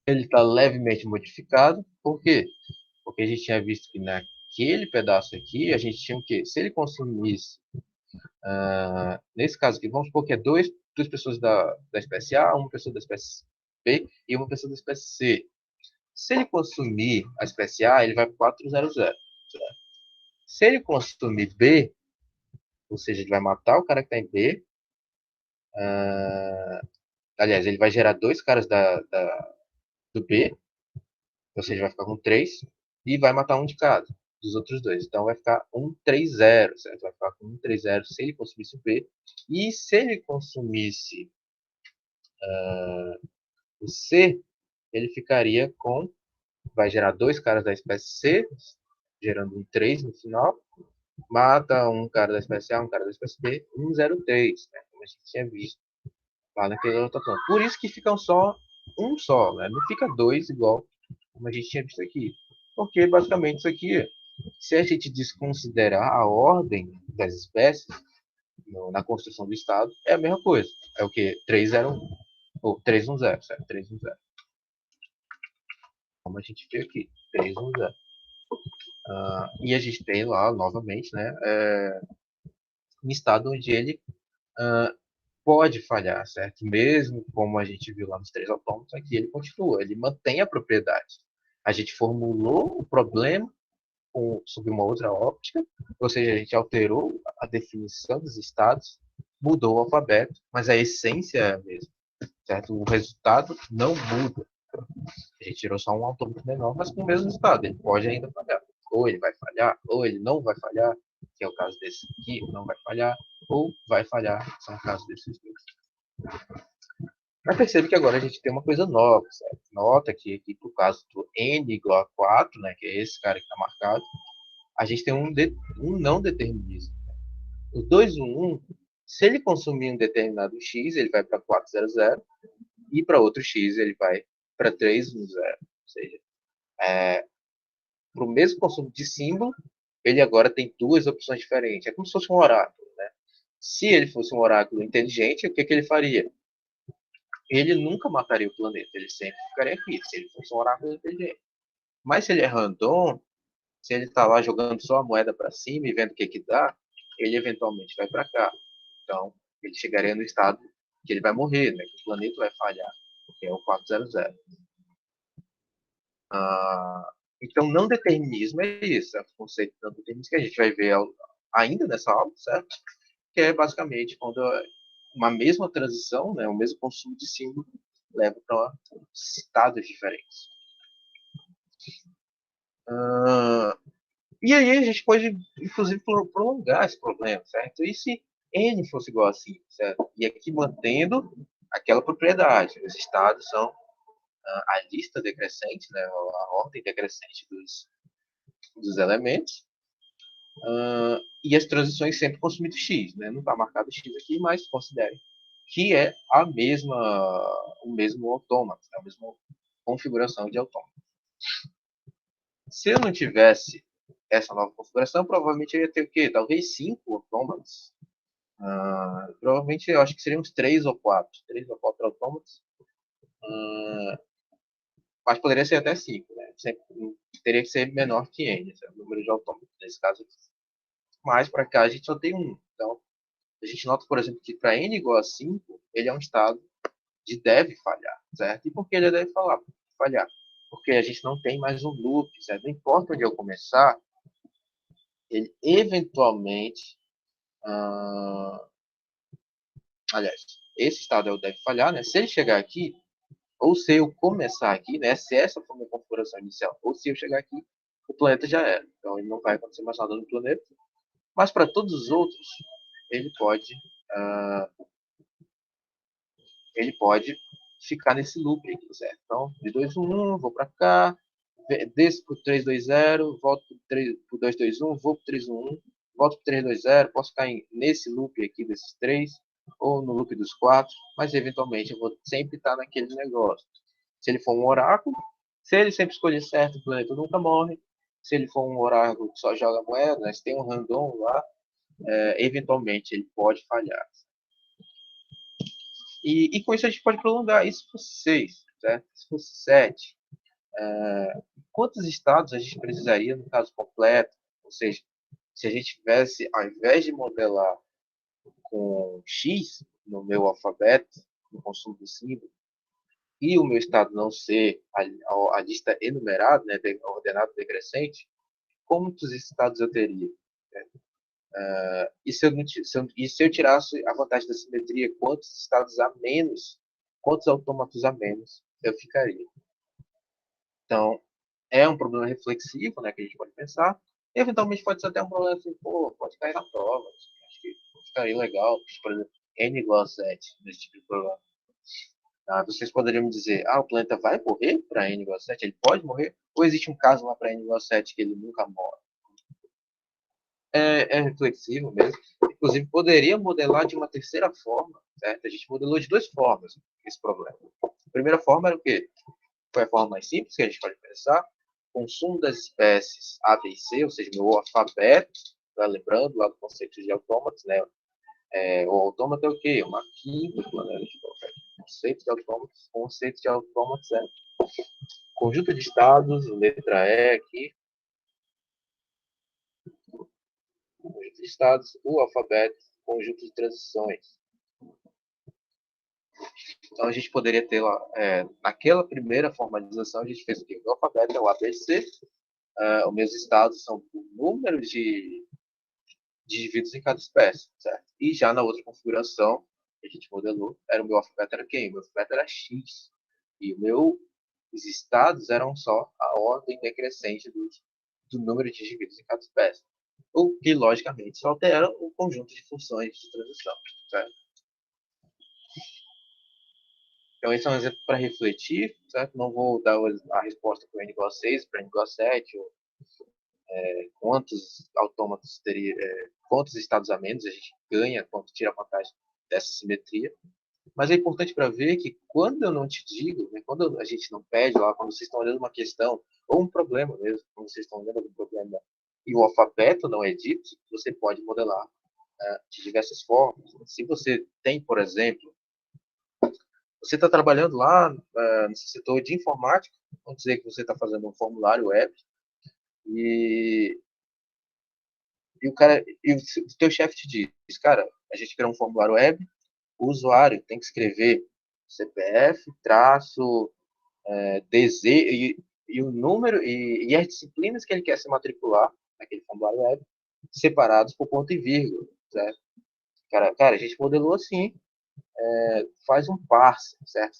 Ele está levemente modificado. Por quê? Porque a gente tinha visto que naquele pedaço aqui, a gente tinha o quê? Se ele consumisse, nesse caso aqui, vamos supor que é duas pessoas da espécie A, uma pessoa da espécie B e uma pessoa da espécie C. Se ele consumir a espécie A, ele vai para 400. Certo? Se ele consumir B, ou seja, ele vai matar o cara que está em B, aliás, ele vai gerar dois caras do B, ou seja, vai ficar com 3 e vai matar um de cada, dos outros dois. Então vai ficar 130, certo? Vai ficar com 130 se ele consumisse o B. E se ele consumisse o C, ele ficaria com. Vai gerar dois caras da espécie C, gerando um 3 no final. Mata um cara da espécie A, um cara da espécie B, 103, né? Como a gente tinha visto lá naquele outro ponto. Por isso que ficam só um só, né? Não fica dois igual como a gente tinha visto aqui. Porque basicamente isso aqui, se a gente desconsiderar a ordem das espécies na construção do Estado, é a mesma coisa. É o que? 301 ou 310, certo? 310. Como a gente vê aqui, 310. E a gente tem lá, novamente, né, um estado onde ele pode falhar, certo? Mesmo como a gente viu lá nos três autômatos, aqui ele continua, ele mantém a propriedade. A gente formulou o problema sob uma outra óptica, ou seja, a gente alterou a definição dos estados, mudou o alfabeto, mas a essência é a mesma, certo? O resultado não muda. A gente tirou só um autômato menor, mas com o mesmo estado. Ele pode ainda falhar. Ou ele vai falhar, ou ele não vai falhar, que é o caso desse aqui, não vai falhar, ou vai falhar, são os casos desses dois. Mas percebe que agora a gente tem uma coisa nova, certo? Nota que aqui, por caso do n igual a 4, né, que é esse cara que está marcado, a gente tem um não determinismo. O 211, se ele consumir um determinado x, ele vai para 400, e para outro x ele vai para 310. Ou seja, para o mesmo consumo de símbolo, ele agora tem duas opções diferentes. É como se fosse um oráculo. Né? Se ele fosse um oráculo inteligente, o que, que ele faria? Ele nunca mataria o planeta, ele sempre ficaria aqui, se ele fosse um oráculo inteligente. Mas se ele é random, se ele está lá jogando só a moeda para cima e vendo o que, que dá, ele eventualmente vai para cá. Então, ele chegaria no estado que ele vai morrer, né? Que o planeta vai falhar, que é o 400. Então, não determinismo é isso, é o conceito de não determinismo que a gente vai ver ainda nessa aula, certo? Que é basicamente quando uma mesma transição, né, o mesmo consumo de símbolo, leva para estados diferentes. E aí a gente pode, inclusive, prolongar esse problema, certo? E se n fosse igual a 5, certo? E aqui mantendo aquela propriedade. Os estados são a lista decrescente, né, a ordem decrescente dos elementos, e as transições sempre consumindo x. Né? Não está marcado x aqui, mas considere que é o mesmo autômato, né? A mesma configuração de autômato. Se eu não tivesse essa nova configuração, provavelmente eu ia ter o quê? Talvez 5 autômatos. Provavelmente eu acho que seriam uns 3 ou 4 autômatos. Mas poderia ser até 5, né? Sempre, teria que ser menor que n, esse é o número de autômatos nesse caso. Mas para cá a gente só tem um. Então, a gente nota, por exemplo, que para n igual a 5, ele é um estado de deve falhar, certo? E por que ele deve falhar? Porque a gente não tem mais um loop, certo? Não importa onde eu começar, ele eventualmente, aliás, esse estado é o deve falhar, né? Se ele chegar aqui, ou se eu começar aqui, né? Se essa for a minha configuração inicial, ou se eu chegar aqui, o planeta já era. Então ele não vai acontecer mais nada no planeta. Mas para todos os outros, ele pode, uh, ele pode ficar nesse loop aqui, certo? Então, de 2, 1, 1, vou para cá, desço para o 3, 2, 0, volto para o 2, 2, 1, vou para o 3, 1, 1, volto para o 3, 2, 0, posso ficar nesse loop aqui desses 3, ou no loop dos 4, mas eventualmente eu vou sempre estar naquele negócio. Se ele for um oráculo, se ele sempre escolher certo, o planeta nunca morre. Se ele for um oráculo que só joga moeda, né, se tem um random lá, eventualmente ele pode falhar. E com isso a gente pode prolongar. Isso se fosse 6, certo? Se fosse 7, quantos estados a gente precisaria no caso completo? Ou seja, se a gente tivesse, ao invés de modelar com X no meu alfabeto, no consumo do símbolo, e o meu estado não ser a lista enumerada, né, ordenado decrescente, quantos estados eu teria? E se eu tirasse a vantagem da simetria, quantos estados a menos, quantos autômatos a menos eu ficaria? Então, é um problema reflexivo, né, que a gente pode pensar. E, eventualmente pode ser até um problema assim, pô, pode cair na prova. Acho que ficaria legal, por exemplo, n igual a 7, nesse tipo de problema. Vocês poderiam me dizer, o planeta vai morrer para n igual a 7? Ele pode morrer? Ou existe um caso lá para n igual a 7 que ele nunca morre? É reflexivo mesmo. Inclusive, poderia modelar de uma terceira forma, certo? A gente modelou de 2 formas esse problema. A primeira forma era o quê? Foi a forma mais simples que a gente pode pensar. Consumo das espécies A, B e C, ou seja, meu alfabeto, tá lembrando lá do conceito de autômatos, né? O autômato é o quê? Uma quíntupla, né? Conceito de autômatos é conjunto de estados, letra E aqui, conjunto de estados, o alfabeto, conjunto de transições. Então a gente poderia ter lá, naquela primeira formalização, a gente fez o quê? O alfabeto é o ABC, os meus estados são o número de indivíduos em cada espécie, certo? E já na outra configuração que a gente modelou, o meu alfabeto era quem? O meu alfabeto era X. E os estados eram só a ordem decrescente do número de indivíduos em cada espécie. O que, logicamente, só altera o conjunto de funções de transição, certo? Então, esse é um exemplo para refletir, certo? Não vou dar a resposta para o n igual a 6, para n igual a 7, ou quantos autômatos teria, quantos estados a menos a gente ganha, quanto tira a vantagem dessa simetria. Mas é importante para ver que quando eu não te digo, né, quando a gente não pede lá, quando vocês estão olhando uma questão, ou um problema mesmo, quando vocês estão olhando algum problema e o alfabeto não é dito, você pode modelar de diversas formas. Se você tem, por exemplo, você está trabalhando lá no setor de informática, vamos dizer que você está fazendo um formulário web e, o teu chefe te diz, cara, a gente criou um formulário web, o usuário tem que escrever CPF, traço, DZ e o número e as disciplinas que ele quer se matricular naquele formulário web, separados por ponto e vírgula, certo? Cara, a gente modelou assim, faz um parse, certo?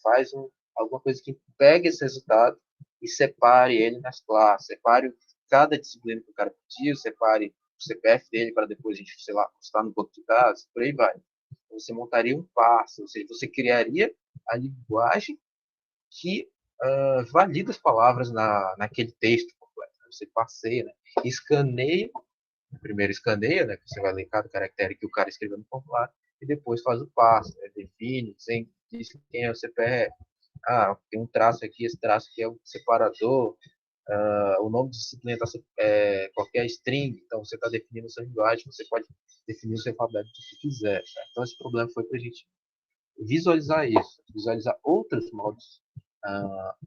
Alguma coisa que pegue esse resultado e separe ele nas classes, separe cada disciplina que o cara pediu, separe o CPF dele para depois a gente, sei lá, postar no banco de dados, por aí vai. Você montaria um parse, ou seja, você criaria a linguagem que valida as palavras naquele texto completo. Você passeia, né? Escaneia, primeiro escaneia, né? Que você vai ler cada caractere que o cara escreveu no formulário, e depois faz o passo, né? Define, diz quem é o CPF. Tem um traço aqui, esse traço aqui é o separador, o nome de disciplina qualquer string, então você está definindo a sua linguagem, você pode definir o seu alfabeto do que quiser. Certo? Então esse problema foi para a gente visualizar isso, visualizar outros modos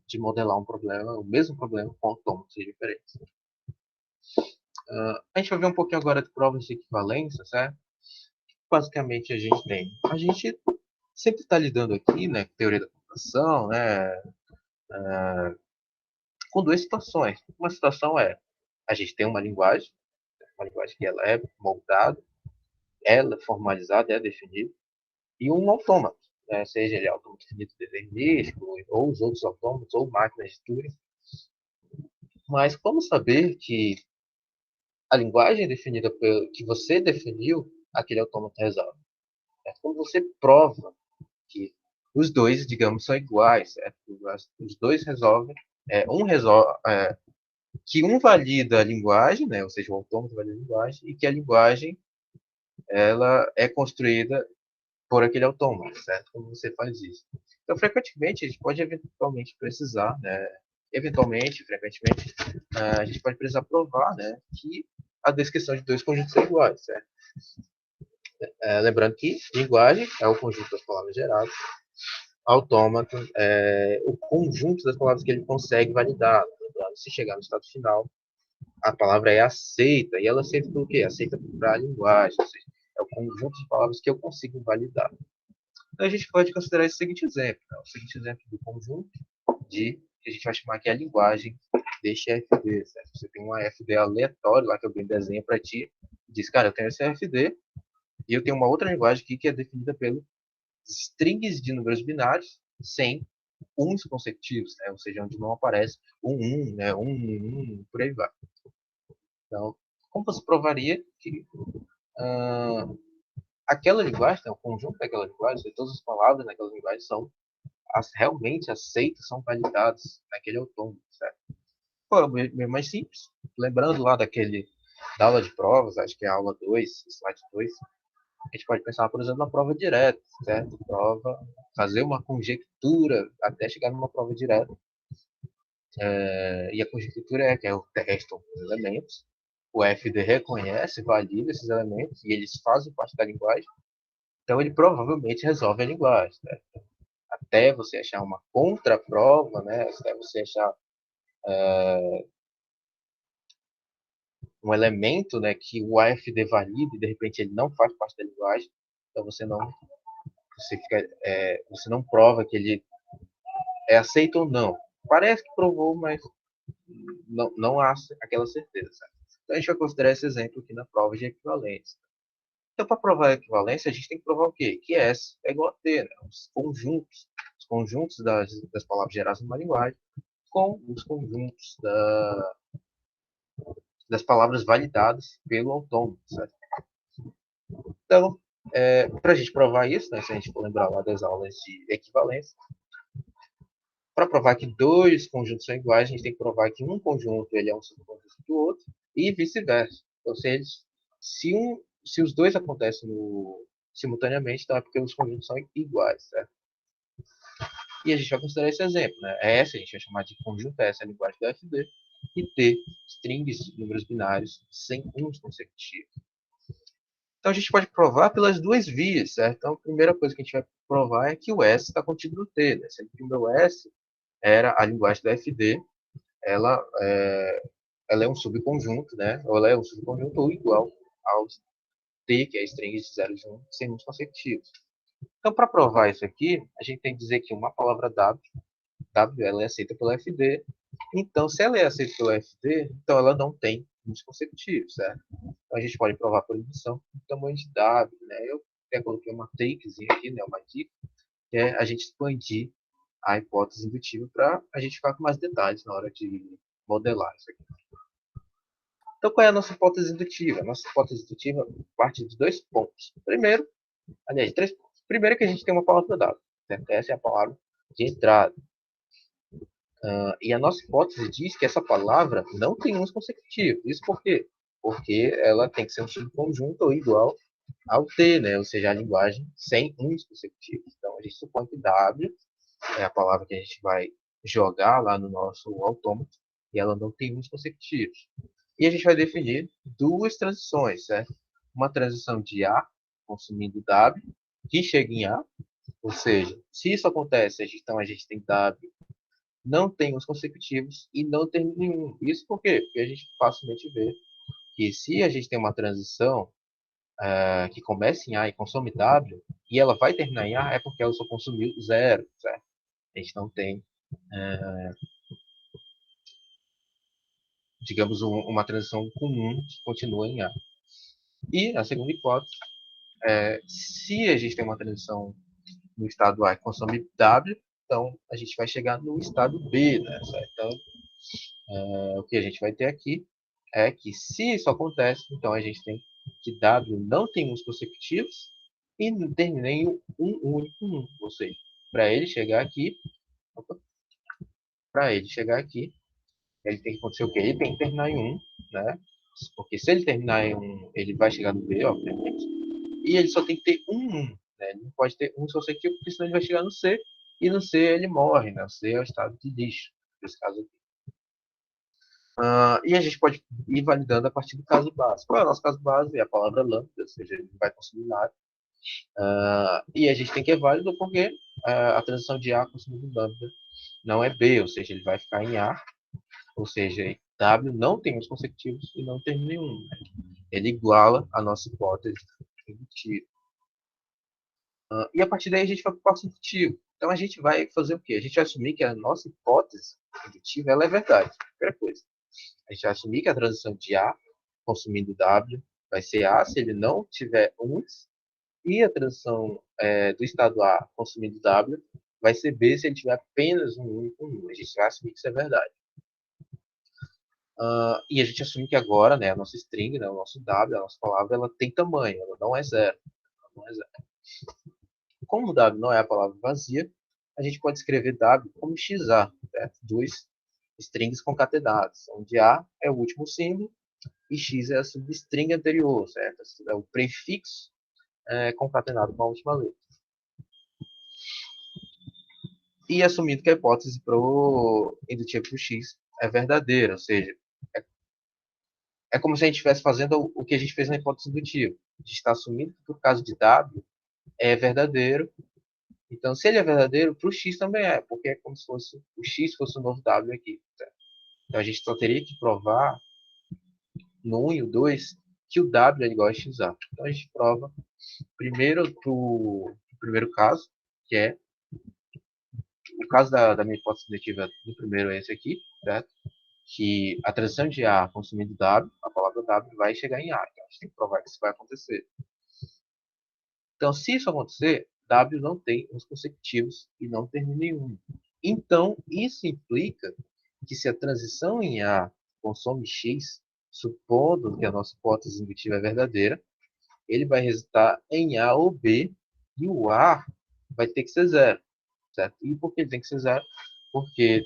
de modelar um problema, o mesmo problema com autômatos diferentes. A gente vai ver um pouquinho agora de provas de equivalência, certo? Basicamente a gente tem, a gente sempre está lidando aqui, né, com teoria da computação, né, com duas situações. Uma situação é a gente tem uma linguagem que ela é moldada, ela é formalizada, é definida, e um autômato, né, seja ele autômato finito determinístico, ou os outros autômatos, ou máquinas de Turing. Mas como saber que a linguagem definida que você definiu, aquele autômato resolve? Certo? Como você prova que os dois, digamos, são iguais, certo? Os dois resolvem, que um valida a linguagem, né? Ou seja, o autômato valida a linguagem, e que a linguagem ela é construída por aquele autômato, certo? Como você faz isso? Então, frequentemente, a gente pode eventualmente precisar, né? Frequentemente, a gente pode precisar provar, né, que a descrição de dois conjuntos são iguais, certo? Lembrando que linguagem é o conjunto das palavras geradas, autômato é o conjunto das palavras que ele consegue validar. Se chegar no estado final, a palavra é aceita, e ela aceita por quê? Aceita para a linguagem, ou seja, é o conjunto de palavras que eu consigo validar. Então a gente pode considerar esse seguinte exemplo, né? O seguinte exemplo do conjunto que a gente vai chamar que é a linguagem deste FD, certo? Você tem uma FD aleatória lá que alguém desenha para ti, e diz, cara, eu tenho esse FD, e eu tenho uma outra linguagem aqui que é definida pelos strings de números binários sem uns consecutivos, né? Ou seja, onde não aparece né? Por aí vai. Então, como você provaria que aquela linguagem, né, o conjunto daquela linguagem, todas as palavras naquela linguagem são realmente aceitas, são validadas naquele autônomo, certo? Pô, é mais simples. Lembrando lá da aula de provas, acho que é a aula 2, slide 2, a gente pode pensar, por exemplo, na prova direta, certo? Fazer uma conjectura até chegar numa prova direta. E a conjectura é que é o restam os elementos, o FD reconhece, valida esses elementos e eles fazem parte da linguagem, então ele provavelmente resolve a linguagem, né? Até você achar uma contraprova, né? Até você achar um elemento, né, que o AFD valida e de repente ele não faz parte da linguagem, então você não prova que ele é aceito ou não. Parece que provou, mas não há aquela certeza. Certo? Então a gente vai considerar esse exemplo aqui na prova de equivalência. Então, para provar a equivalência, a gente tem que provar o quê? Que S é igual a T, né? Os conjuntos das palavras geradas numa linguagem com os conjuntos das palavras validadas pelo autônomo, certo? Então, para a gente provar isso, né, se a gente for lembrar lá das aulas de equivalência, para provar que dois conjuntos são iguais, a gente tem que provar que um conjunto ele é um subconjunto do outro e vice-versa. Então, se os dois acontecem simultaneamente, então é porque os conjuntos são iguais, certo? E a gente vai considerar esse exemplo, né? S a gente vai chamar de conjunto S, a linguagem do FD, e T, strings de números binários sem uns consecutivos. Então a gente pode provar pelas duas vias, certo? Então a primeira coisa que a gente vai provar é que o S está contido no T, né? Sendo que o meu S era a linguagem do FD, ela é um subconjunto, né? Ou ela é um subconjunto ou igual ao T, que é string de 0 e 1, sem números consecutivos. Então para provar isso aqui, a gente tem que dizer que uma palavra W ela é aceita pelo FD. Então se ela é aceita pelo FD, então ela não tem números consecutivos, certo? Então a gente pode provar por indução o tamanho de W, né? Eu até coloquei uma takezinha aqui, né? Uma dica, que é a gente expandir a hipótese indutiva para a gente ficar com mais detalhes na hora de modelar isso aqui. Então qual é a nossa hipótese indutiva? A nossa hipótese indutiva parte de dois pontos. Primeiro, aliás, três pontos. Primeiro é que a gente tem uma palavra W, certo? Essa é a palavra de entrada. E a nossa hipótese diz que essa palavra não tem uns consecutivos. Isso por quê? Porque ela tem que ser um subconjunto ou igual ao T, né? Ou seja, a linguagem sem uns consecutivos. Então, a gente supõe que W é a palavra que a gente vai jogar lá no nosso autômato. e ela não tem uns consecutivos. E a gente vai definir duas transições, certo? Uma transição de A consumindo W, que chega em A, ou seja, se isso acontece, então a gente tem W, não tem uns consecutivos e não tem nenhum. Isso por quê? Porque a gente facilmente vê que se a gente tem uma transição que começa em A e consome W, e ela vai terminar em A, é porque ela só consumiu zero, certo? A gente não tem, digamos, uma transição comum que continua em A. E a segunda hipótese se a gente tem uma transição no estado A que consome W, então a gente vai chegar no estado B, né? Então, o que a gente vai ter aqui é que se isso acontece, então a gente tem que W não tem uns consecutivos e não tem nem um único um. Ou seja, para ele chegar aqui, ele tem que acontecer o quê? Ele tem que terminar em um, né? Porque se ele terminar em um, ele vai chegar no B, obviamente. E ele só tem que ter um, né? Ele não pode ter um consecutivo, porque senão ele vai chegar no C, e no C ele morre, né? O C é o estado de lixo, nesse caso aqui. E a gente pode ir validando a partir do caso base. Qual é o nosso caso base? É a palavra lambda, ou seja, ele não vai consumir nada. E a gente tem que é válido porque a transição de A consumindo lambda não é B, ou seja, ele vai ficar em A, ou seja, W não tem os consecutivos e não tem nenhum. Ele iguala a nossa hipótese indutiva. E a partir daí a gente vai para o passo indutivo. Então a gente vai fazer o quê? A gente vai assumir que a nossa hipótese indutiva ela é verdade. Primeira coisa. A gente vai assumir que a transição de A consumindo W vai ser A se ele não tiver uns, e a transição do estado A consumindo W vai ser B se ele tiver apenas um único um. A gente vai assumir que isso é verdade. E a gente assume que agora, né, a nossa string, né, o nosso W, a nossa palavra, ela tem tamanho, ela não é zero. Não é zero. Como o W não é a palavra vazia, a gente pode escrever W como XA, certo? Dois strings concatenados, onde A é o último símbolo e X é a substring anterior, certo? É o prefixo concatenado com a última letra. E assumindo que a hipótese pro indutivo para o X é verdadeira, ou seja, é como se a gente estivesse fazendo o que a gente fez na hipótese indutiva. A gente está assumindo que o caso de W é verdadeiro. Então, se ele é verdadeiro, para o X também é, porque é como se fosse o X fosse o novo W aqui. Certo? Então, a gente só teria que provar no 1 e o 2 que o W é igual a XA. Então, a gente prova primeiro para o primeiro caso, que é o caso da minha hipótese indutiva do primeiro é esse aqui, certo? Que a transição de A consumindo W, a palavra W, vai chegar em A. Então, a gente tem que provar que isso vai acontecer. Então, se isso acontecer, W não tem uns consecutivos e não termina em 1. Então, isso implica que se a transição em A consome X, supondo que a nossa hipótese indutiva é verdadeira, ele vai resultar em A ou B, e o A vai ter que ser zero. Certo? E por que ele tem que ser zero? Porque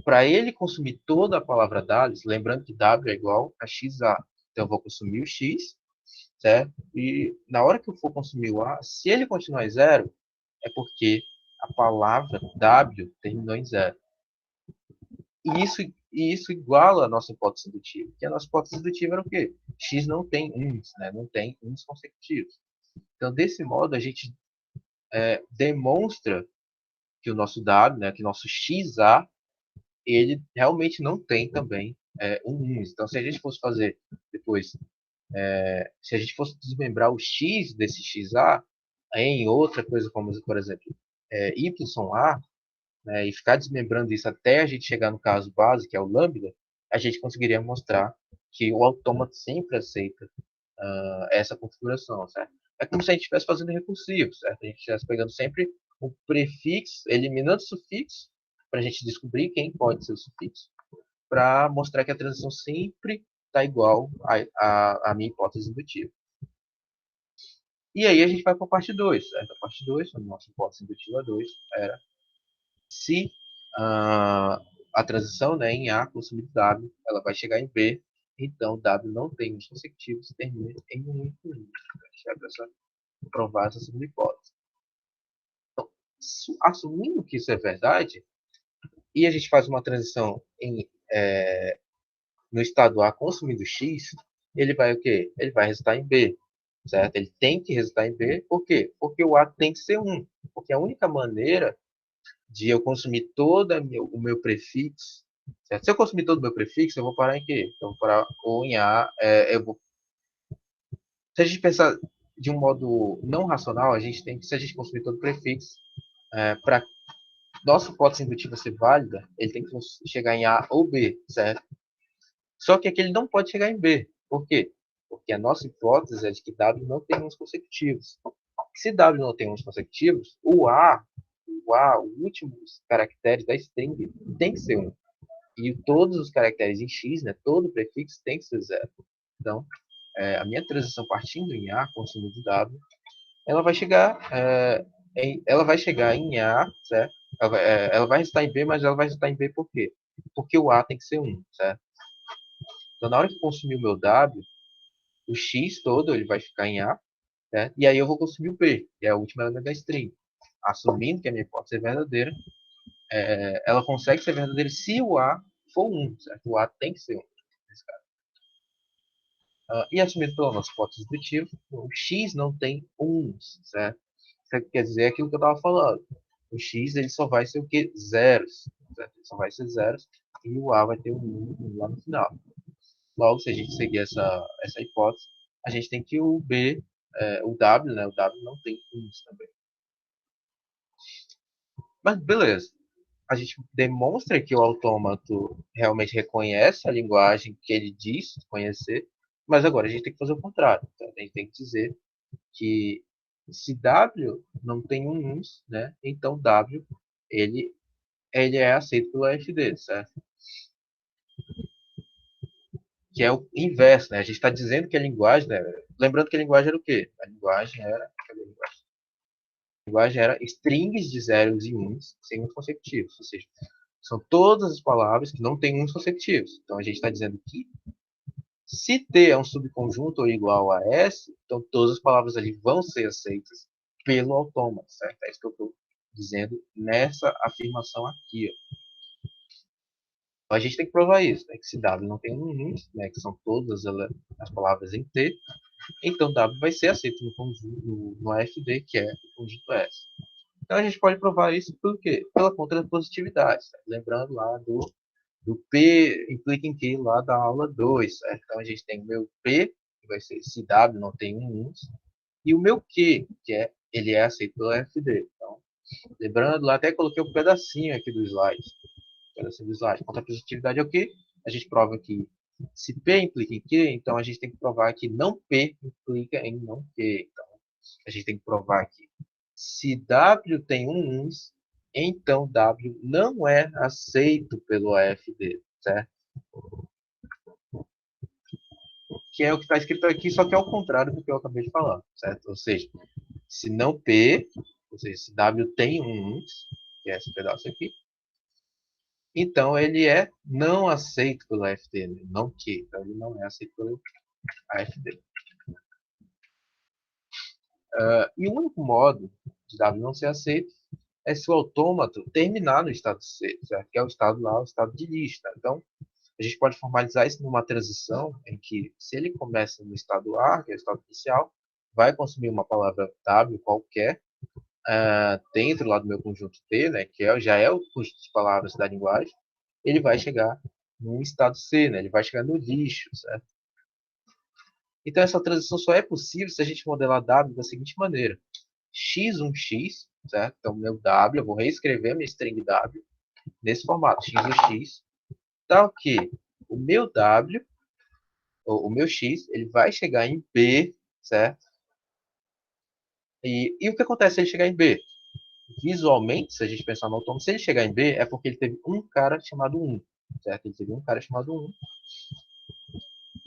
para ele consumir toda a palavra dados, lembrando que W é igual a XA. Então eu vou consumir o X, certo? E na hora que eu for consumir o A, se ele continuar em zero, é porque a palavra W terminou em zero. E isso iguala a nossa hipótese indutiva. Que a nossa hipótese indutiva era o quê? X não tem uns, né? Não tem uns consecutivos. Então, desse modo, a gente demonstra que o nosso W, né, que o nosso XA, ele realmente não tem também um uns. Então, se a gente fosse fazer depois, se a gente fosse desmembrar o X desse XA em outra coisa, como, por exemplo, YA, né, e ficar desmembrando isso até a gente chegar no caso base, que é o lambda, a gente conseguiria mostrar que o autômato sempre aceita essa configuração, certo? É como se a gente estivesse fazendo recursivo, certo? A gente estivesse pegando sempre o prefixo, eliminando o sufixo, para a gente descobrir quem pode ser o sufixo, para mostrar que a transição sempre está igual à minha hipótese indutiva. E aí a gente vai para a parte 2, certo? A parte 2, a nossa hipótese indutiva 2, era se a transição, né, em A consumido W, ela vai chegar em B, então W não tem os consecutivos e termina em um único número. A gente vai precisar provar essa segunda hipótese. Então, assumindo que isso é verdade, e a gente faz uma transição no estado A consumindo X, ele vai o quê? Ele vai resultar em B, certo? Ele tem que resultar em B, por quê? Porque o A tem que ser 1, porque a única maneira de eu consumir o meu prefixo, certo? Se eu consumir todo o meu prefixo, eu vou parar em quê? Eu vou parar ou em A, se a gente pensar de um modo não racional, se a gente consumir todo o prefixo, para nossa hipótese indutiva ser válida, ele tem que chegar em A ou B, certo? Só que aqui ele não pode chegar em B. Por quê? Porque a nossa hipótese é de que W não tem uns consecutivos. Se W não tem uns consecutivos, os últimos caracteres da string tem que ser 1. E todos os caracteres em X, né, todo prefixo tem que ser 0. Então, a minha transição partindo em A, consumindo W, ela vai chegar, em A, certo? Ela vai restar em B, mas ela vai restar em B por quê? Porque o A tem que ser 1, certo? Então, na hora que eu consumir o meu W, o X todo ele vai ficar em A, certo? E aí eu vou consumir o B, que é o último elemento da string. Assumindo que a minha hipótese é verdadeira, ela consegue ser verdadeira se o A for 1, certo? O A tem que ser 1. E assumindo pela nossa hipótese indutiva, o X não tem 1, certo? Isso quer dizer aquilo que eu estava falando. O X ele só vai ser o que? Zeros. Certo? Ele só vai ser zeros e o A vai ter um 1 lá no final. Logo, se a gente seguir essa hipótese, a gente tem que o B, o W, né? O W não tem 1 também. Mas beleza. A gente demonstra que o autômato realmente reconhece a linguagem que ele diz conhecer, mas agora a gente tem que fazer o contrário. Então, a gente tem que dizer que se W não tem um uns, né? Então W ele é aceito pelo FD, certo? Que é o inverso, né? A gente está dizendo que a linguagem, né? Lembrando que a linguagem era o quê? A linguagem era strings de zeros e uns sem uns consecutivos, ou seja, são todas as palavras que não têm uns consecutivos. Então a gente está dizendo que se T é um subconjunto ou igual a S, então todas as palavras ali vão ser aceitas pelo autômato, certo? É isso que eu estou dizendo nessa afirmação aqui. Ó. Então, a gente tem que provar isso, né? Que se W não tem um, né? Que são todas as palavras em T, então W vai ser aceito no conjunto, no AFD, que é o conjunto S. Então a gente pode provar isso por quê? Pela contrapositividade. Tá? Lembrando lá do P implica em Q lá da aula 2. Certo? Então a gente tem o meu P, que vai ser se W não tem um uns, e o meu Q, ele é aceito pelo FD. Então, lembrando lá, até coloquei um pedacinho aqui do slide. Pedacinho do slide. Contrapositividade é o quê? A gente prova que se P implica em Q, então a gente tem que provar que não P implica em não Q. Então, a gente tem que provar que se W tem um uns, então W não é aceito pelo AFD, certo? Que é o que está escrito aqui, só que é o contrário do que eu acabei de falar, certo? Ou seja, se não P, ou seja, se W tem um uns, que é esse pedaço aqui, então ele é não aceito pelo AFD, né? Não que, então ele não é aceito pelo AFD. E o único modo de W não ser aceito é se o autômato terminar no estado C, certo? Que é o estado lá, o estado de lista. Então, a gente pode formalizar isso numa transição em que, se ele começa no estado A, que é o estado inicial, vai consumir uma palavra W qualquer, dentro lá do meu conjunto T, né, que já é o conjunto de palavras da linguagem, ele vai chegar no estado C, né, ele vai chegar no lixo, certo? Então, essa transição só é possível se a gente modelar W da seguinte maneira. X1x, certo? Então, meu W, eu vou reescrever a minha string W nesse formato, x1x, tal que o meu W, o meu X, ele vai chegar em B, certo? E o que acontece se ele chegar em B? Visualmente, se a gente pensar no autônomo, se ele chegar em B, é porque ele teve um cara chamado 1, certo? Ele teve um cara chamado 1.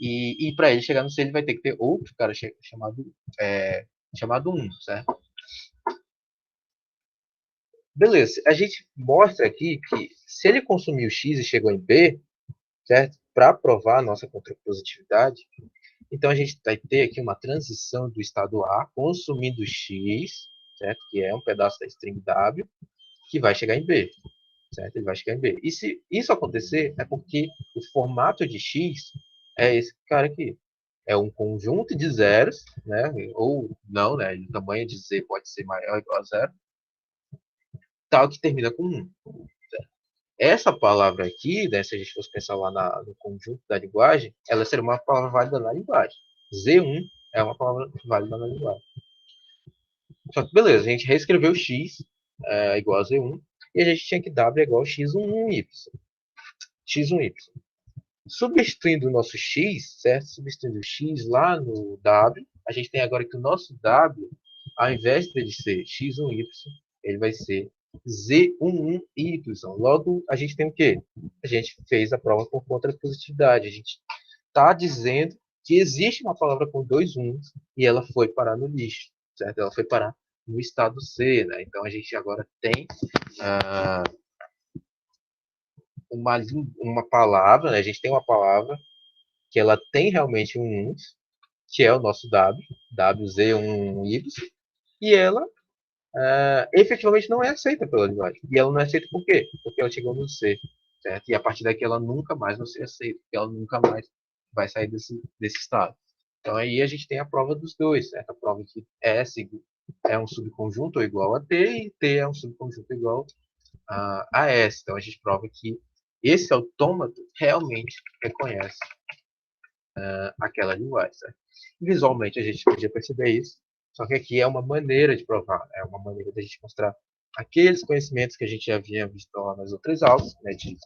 E para ele chegar no C, ele vai ter que ter outro cara chamado 1, certo? Beleza, a gente mostra aqui que se ele consumiu X e chegou em B, certo? Para provar a nossa contrapositividade, então a gente vai ter aqui uma transição do estado A consumindo X, certo? Que é um pedaço da string W, que vai chegar em B. certo? Ele vai chegar em B. E se isso acontecer, é porque o formato de X é esse cara aqui. É um conjunto de zeros, né? Ou não, né? O tamanho de Z pode ser maior ou igual a zero, tal que termina com 1. Essa palavra aqui, né, se a gente fosse pensar lá no conjunto da linguagem, ela seria uma palavra válida na linguagem. Z1 é uma palavra válida na linguagem. Só que beleza, a gente reescreveu x igual a Z1 e a gente tinha que W é igual a x1y. X1y. Substituindo o nosso x, certo? Substituindo o x lá no W, a gente tem agora que o nosso W, ao invés dele ser x1y, ele vai ser Z11Y. Logo, a gente tem o quê? A gente fez a prova por contrapositividade. A gente está dizendo que existe uma palavra com dois uns e ela foi parar no lixo, certo? Ela foi parar no estado C, né? Então a gente agora tem uma palavra, né? A gente tem uma palavra que ela tem realmente um uns, que é o nosso W, WZ1Y, e ela efetivamente não é aceita pela linguagem. E ela não é aceita por quê? Porque ela chegou no C, certo? E a partir daqui ela nunca mais vai ser aceita, porque ela nunca mais vai sair desse estado. Então aí a gente tem a prova dos dois, certo? A prova que S é um subconjunto igual a T e T é um subconjunto igual a S. Então a gente prova que esse autômato realmente reconhece aquela linguagem, certo? Visualmente a gente podia perceber isso, só que aqui é uma maneira de provar, é uma maneira de a gente mostrar aqueles conhecimentos que a gente já havia visto lá nas outras aulas, né, de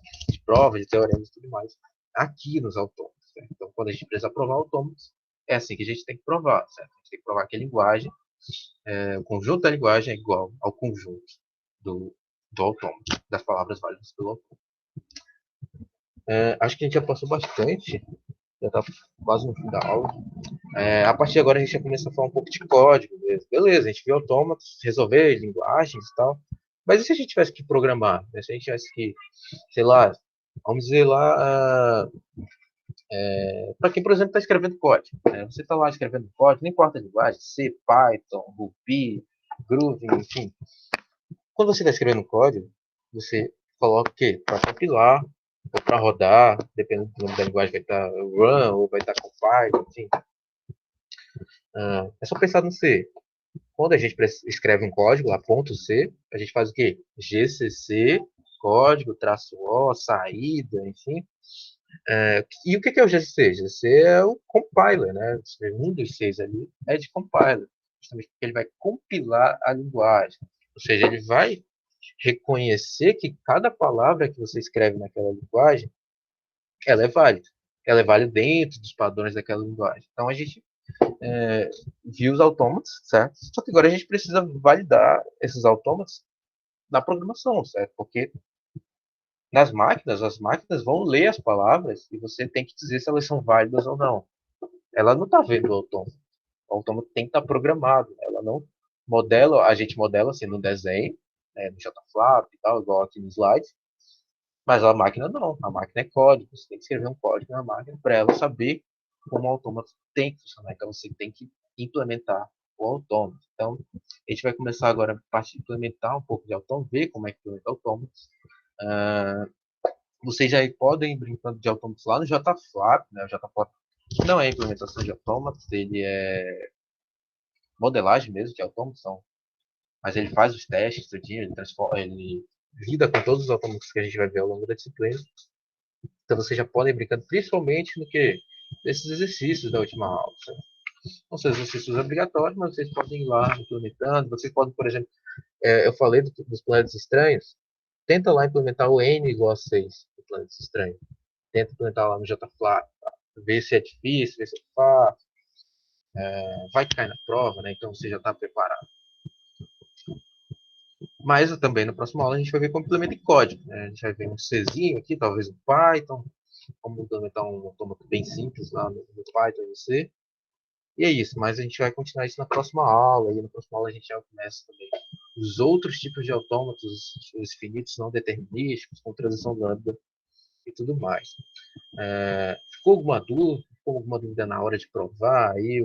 prova, de teoremas e tudo mais, aqui nos autômatos. Certo? Então, quando a gente precisa provar autômatos, é assim que a gente tem que provar, certo? A gente tem que provar que a linguagem, o conjunto da linguagem é igual ao conjunto do autômato, das palavras válidas pelo autômato. Acho que a gente já passou bastante, já está quase no fim da aula. A partir de agora a gente já começa a falar um pouco de código. Beleza, a gente viu autômatos, resolver linguagens e tal. Mas e se a gente tivesse que programar? Né? Se a gente tivesse que, sei lá, vamos dizer lá, para quem, por exemplo, está escrevendo código. Né? Você está lá escrevendo código, não importa a linguagem, C, Python, Ruby, Groovy, enfim. Quando você está escrevendo código, você coloca o quê? Para compilar, ou para rodar, dependendo do nome da linguagem, vai estar run, ou vai estar compile, enfim. É só pensar no C. Quando a gente escreve um código lá, ponto .c, a gente faz o quê? GCC, código, traço O, saída, enfim. E o que é o GCC? GCC é o compiler, né? Um dos seis ali é de compiler. Justamente porque ele vai compilar a linguagem. Ou seja, ele vai reconhecer que cada palavra que você escreve naquela linguagem, ela é válida. Ela é válida dentro dos padrões daquela linguagem. Então, a gente viu os autômatos, certo? Só que agora a gente precisa validar esses autômatos na programação, certo? Porque nas máquinas, as máquinas vão ler as palavras e você tem que dizer se elas são válidas ou não. Ela não está vendo o autômato. O autômato tem que estar programado. Ela não modela, a gente modela assim no desenho, né, no JFlap e tal, igual aqui no slide. Mas a máquina não. A máquina é código. Você tem que escrever um código na máquina para ela saber como o autômato tem que funcionar. Então você tem que implementar o autômato. Então a gente vai começar agora a partir de implementar um pouco de autômato, ver como é que implementa autômatos. Vocês já podem ir brincando de autômatos lá no JFlap, né? O JFlap não é implementação de autômatos, ele é modelagem mesmo de autômatos, mas ele faz os testes tudinho, ele lida com todos os autômatos que a gente vai ver ao longo da disciplina. Então vocês já podem ir brincando principalmente no que? Nesses exercícios da última aula. Certo? Não são exercícios obrigatórios, mas vocês podem ir lá implementando. Vocês podem, por exemplo, eu falei dos planetas estranhos, tenta lá implementar o n igual a 6 do planetas estranhos. Tenta implementar lá no JFlap, ver se é difícil, ver se é fácil. Vai cair na prova, né? Então você já está preparado. Mas também na próxima aula a gente vai ver como implementa em código. Né? A gente vai ver um Czinho aqui, talvez um Python, como implementar um autômato bem simples lá no Python e no C. E é isso, mas a gente vai continuar isso na próxima aula. E na próxima aula a gente já começa também os outros tipos de autômatos, os finitos não determinísticos, com transição lambda e tudo mais. Ficou alguma dúvida na hora de provar aí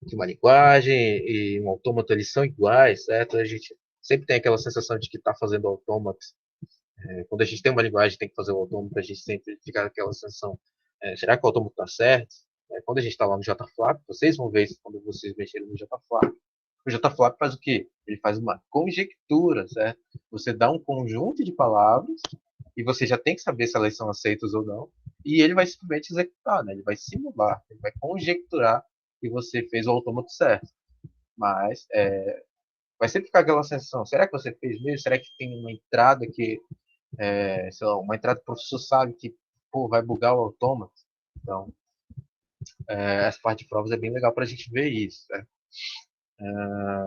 que uma linguagem e um autômato eles são iguais, certo? A gente sempre tem aquela sensação de que está fazendo autômatos Quando a gente tem uma linguagem, tem que fazer o autômato, a gente sempre fica aquela sensação, será que o autômato está certo? Quando a gente está lá no JFlap, vocês vão ver isso quando vocês mexerem no JFlap. O JFlap faz o quê? Ele faz uma conjectura, certo? Você dá um conjunto de palavras e você já tem que saber se elas são aceitas ou não, e ele vai simplesmente executar, né? Ele vai simular, ele vai conjecturar que você fez o autômato certo. Mas vai sempre ficar aquela sensação, será que você fez mesmo? Será que tem uma entrada que sei lá, uma entrada que o professor sabe que pô, vai bugar o autômato. Então, essa parte de provas é bem legal para a gente ver isso. Né?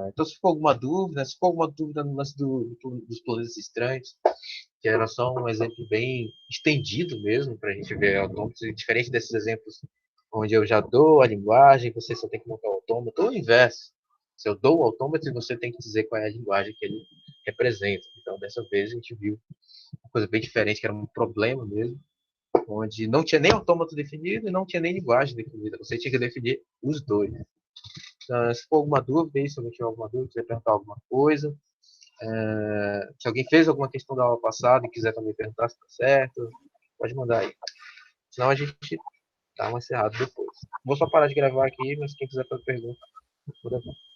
Então, se for alguma dúvida, se for alguma dúvida no lance dos planetas estranhos, que era só um exemplo bem estendido mesmo para a gente ver autômatos, diferente desses exemplos onde eu já dou a linguagem, você só tem que montar o autômato, ou o inverso. Se eu dou o autômato, você tem que dizer qual é a linguagem que ele representa. Então, dessa vez, a gente viu uma coisa bem diferente, que era um problema mesmo, onde não tinha nem autômato definido e não tinha nem linguagem definida. Você tinha que definir os dois. Então, se for alguma dúvida, se alguém tiver alguma dúvida, quiser perguntar alguma coisa, se alguém fez alguma questão da aula passada e quiser também perguntar se está certo, pode mandar aí. Senão a gente dá uma encerrada depois. Vou só parar de gravar aqui, mas quem quiser fazer pergunta, pode.